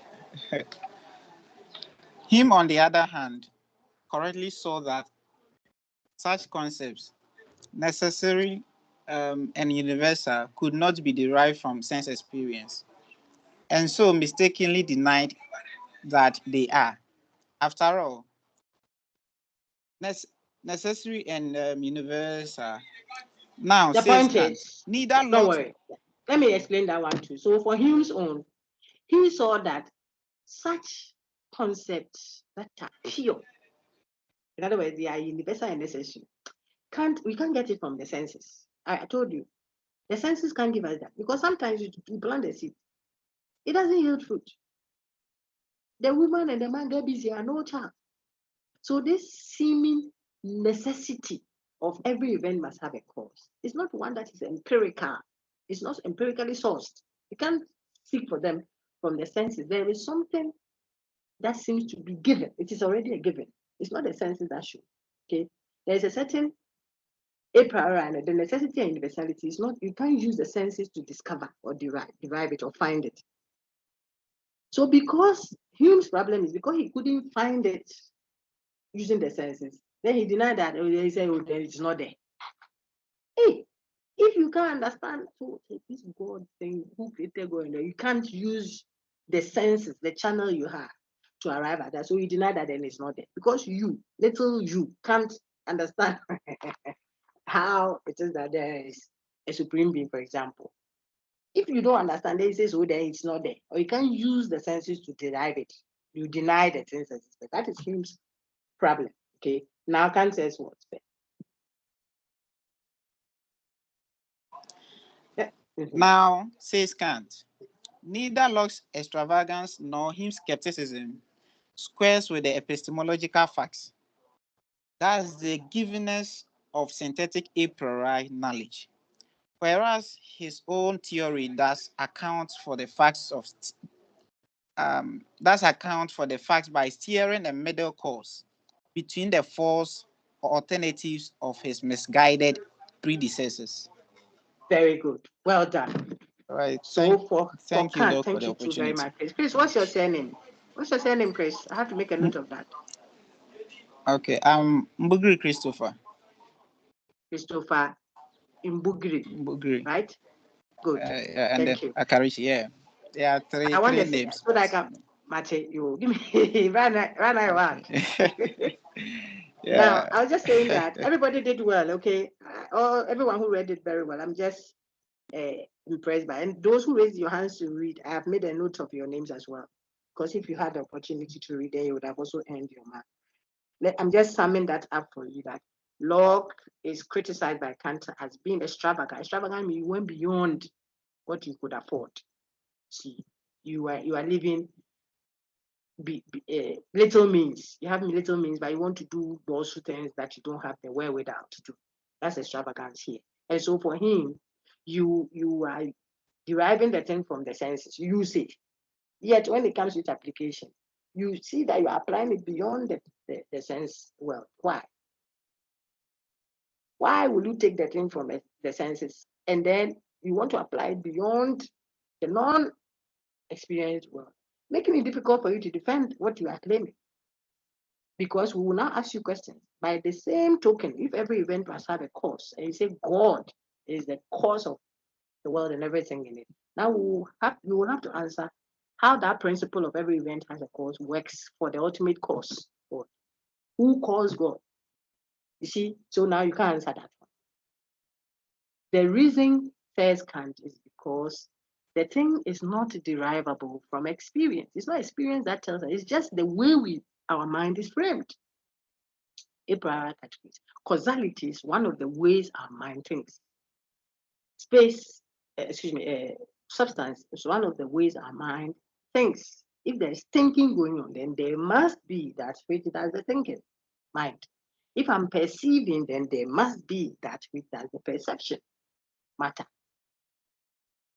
Him, on the other hand, correctly saw that such concepts, necessary and universal, could not be derived from sense experience, and so mistakenly denied that they are. After all, necessary and universal. Now, The says point Kant, is, neither don't Locke. worry. Let me explain that one too. So for Hume's own, he saw that such concepts that are pure, in other words, they are universal and necessary, we can't get it from the senses. I told you, the senses can't give us that because sometimes you plant a seed, it doesn't yield fruit. The woman and the man get busy and no child. So this seeming necessity of every event must have a cause. It's not one that is empirical. It's not empirically sourced. You can't seek for them from the senses. There is something that seems to be given. It is already a given. It's not the senses that should. Okay. There is a certain a priori, and the necessity and universality is not, you can't use the senses to discover or derive it or find it. So because Hume's problem is because he couldn't find it using the senses, then he denied that. He said, oh, then it's not there. Hey, if you can't understand, so this God thing, who created God, you can't use the senses, the channel you have to arrive at that. So you deny that, then it's not there. Because you, little you, can't understand how it is that there is a supreme being, for example. If you don't understand, then it says, oh, then it's not there. Or you can't use the senses to derive it. You deny the senses. But that is Hume's problem. Okay. Now Kant says what? Yeah. Now, says Kant, neither Locke's extravagance nor Hume's skepticism squares with the epistemological facts. That's the givenness of synthetic a priori knowledge, whereas his own theory does account for the facts by steering a middle course between the false alternatives of his misguided predecessors. Very good. Well done. All right. So thank you, Doc, for thank the you too very opportunity. much. Chris, what's your surname? What's your surname, Chris? I have to make a note of that. Okay, I'm Mbugri Christopher. Christopher Mbugri. Mbugri. Right? Good. And Thank you. Akarishi, yeah. There are I want three to say, names. so that I can match it. You give me run around. Yeah. Now, I was just saying that everybody did well, okay? Everyone who read it very well. I'm just impressed by it. And those who raised your hands to read, I have made a note of your names as well. Because if you had the opportunity to read, then you would have also earned your mark. I'm just summing that up for you that Locke is criticized by Kant as being extravagant. Extravagant means you went beyond what you could afford. See, you are living little means. You have little means, but you want to do those things that you don't have the wherewithal to do. That's extravagance here. And so for him, you are deriving the thing from the senses, usage. Yet when it comes with application, you see that you are applying it beyond the sense. Well, why? Why will you take the thing from the senses and then you want to apply it beyond the non-experienced world, making it difficult for you to defend what you are claiming? Because we will now ask you questions. By the same token, if every event must have a cause, and you say God is the cause of the world and everything in it, now we will have to answer how that principle of every event has a cause works for the ultimate cause. God. Who caused God? You see, so now you can't answer that one. The reason, says Kant, is because the thing is not derivable from experience. It's not experience that tells us, it's just the way our mind is framed. A priori categories. Causality is one of the ways our mind thinks. Substance is one of the ways our mind thinks. If there's thinking going on, then there must be that which does the thinking, mind. If I'm perceiving, then there must be that which does the perception, matter.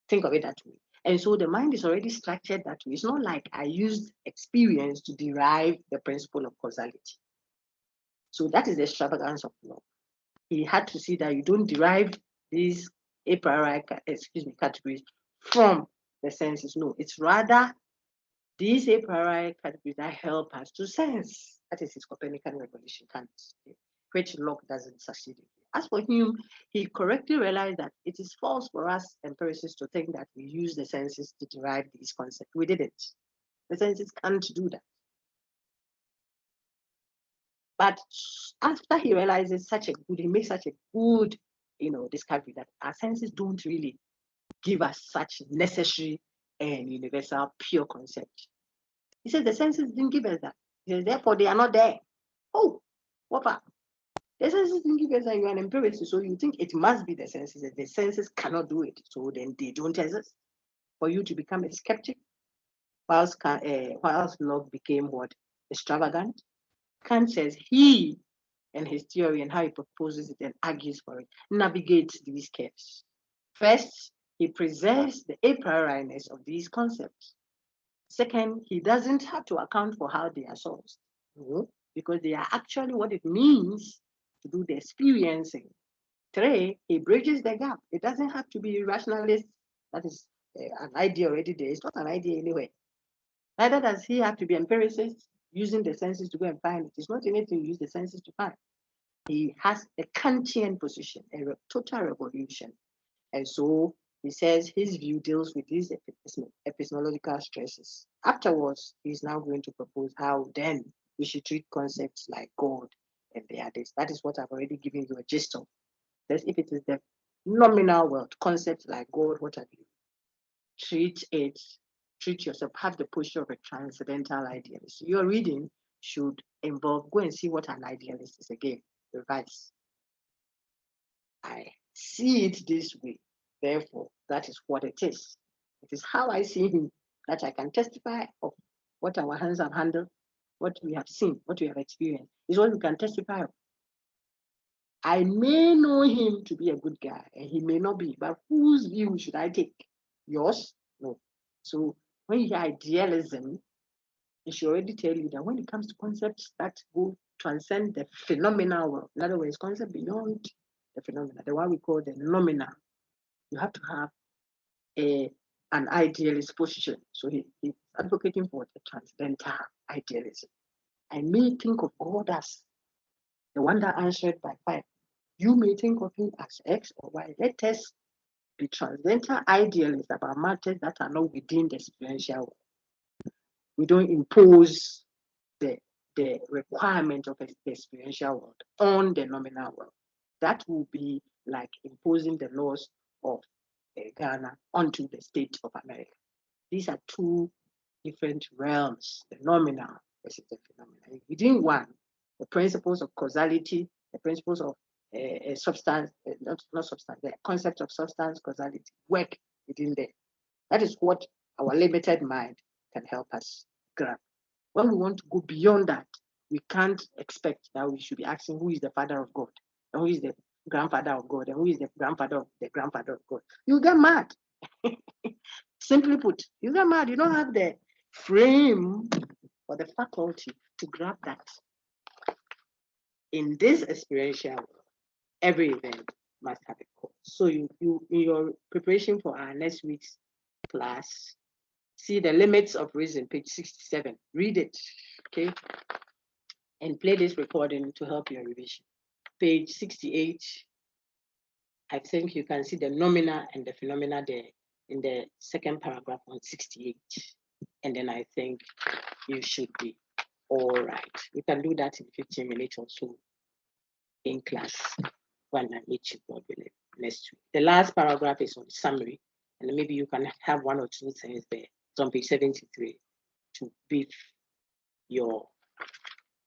Think of it that way. And so the mind is already structured that way. It's not like I used experience to derive the principle of causality. So that is the extravagance of law. He had to see that you don't derive these a priori categories from the senses. No, it's rather these a priori categories that help us to sense. That is his Copernican revolution, which Locke doesn't succeed in. As for Hume, he correctly realized that it is false for us empiricists to think that we use the senses to derive these concepts. We didn't. The senses can't do that. But after he realizes he makes such a good, discovery that our senses don't really give us such necessary and universal pure concept. He says the senses didn't give us that. He says, therefore, they are not there. Oh, what about? The senses didn't give us that. You are an empiricist, so you think it must be the senses. The senses cannot do it, so then they don't exist. For you to become a skeptic, whilst Locke became what? Extravagant. Kant says he and his theory and how he proposes it and argues for it, navigates these curves. First, he preserves the a prioriness of these concepts. Second, he doesn't have to account for how they are sourced, because they are actually what it means to do the experiencing. Three, he bridges the gap. It doesn't have to be rationalist. That is an idea already there. It's not an idea anyway. Neither does he have to be empiricist, using the senses to go and find it. It's not anything you use the senses to find. He has a Kantian position, a total revolution. And so he says his view deals with these epistemological stresses. Afterwards, he's now going to propose how then we should treat concepts like God and the others. That is what I've already given you a gist of. That's if it is the nominal world, concepts like God, what have you. Treat yourself, have the posture of a transcendental idealist. Your reading should involve, go and see what an idealist is again, revise. I see it this way, therefore, that is what it is. It is how I see him that I can testify of what our hands have handled, what we have seen, what we have experienced, is what we can testify of. I may know him to be a good guy, and he may not be, but whose view should I take? Yours? No. So when you hear idealism, it should already tell you that when it comes to concepts that go transcend the phenomenal world, in other words, concept beyond the phenomena, the one we call the nominal, you have to have an idealist position. So he's advocating for the transcendental idealism. I may think of God as the one that answered by fire. You may think of him as X or Y. Let us be transcendental idealists about matters that are not within the experiential world. We don't impose the requirement of the experiential world on the nominal world. That will be like imposing the laws of Ghana onto the state of America. These are two different realms, the nominal versus the phenomenal. Within one, the principles of causality, the principles of substance, not substance, the concept of substance causality work within there. That is what our limited mind can help us grasp. When we want to go beyond that, we can't expect that we should be asking who is the father of God, and who is the grandfather of God, and who is the grandfather of the grandfather of God. You get mad. Simply put, you get mad. You don't have the frame or the faculty to grab that. In this experiential world, every event must have a cause. So you in your preparation for our next week's class, see the limits of reason, page 67. Read it, okay? And play this recording to help your revision. Page 68, I think you can see the nomina and the phenomena there in the second paragraph on 68. And then I think you should be all right. You can do that in 15 minutes or so in class when I meet you, God willing, next week. The last paragraph is on summary, and maybe you can have one or two things there. It's on page 73 to beef your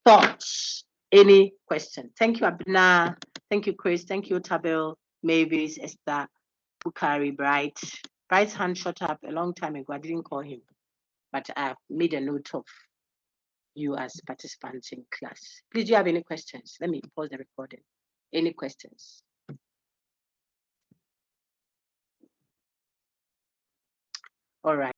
thoughts. Any question? Thank you, Abna. Thank you, Chris. Thank you, Tabel, Mavis, Esther, Bukari, Bright. Bright's hand shot up a long time ago. I didn't call him, but I've made a note of you as participants in class. Please, do you have any questions? Let me pause the recording. Any questions? All right.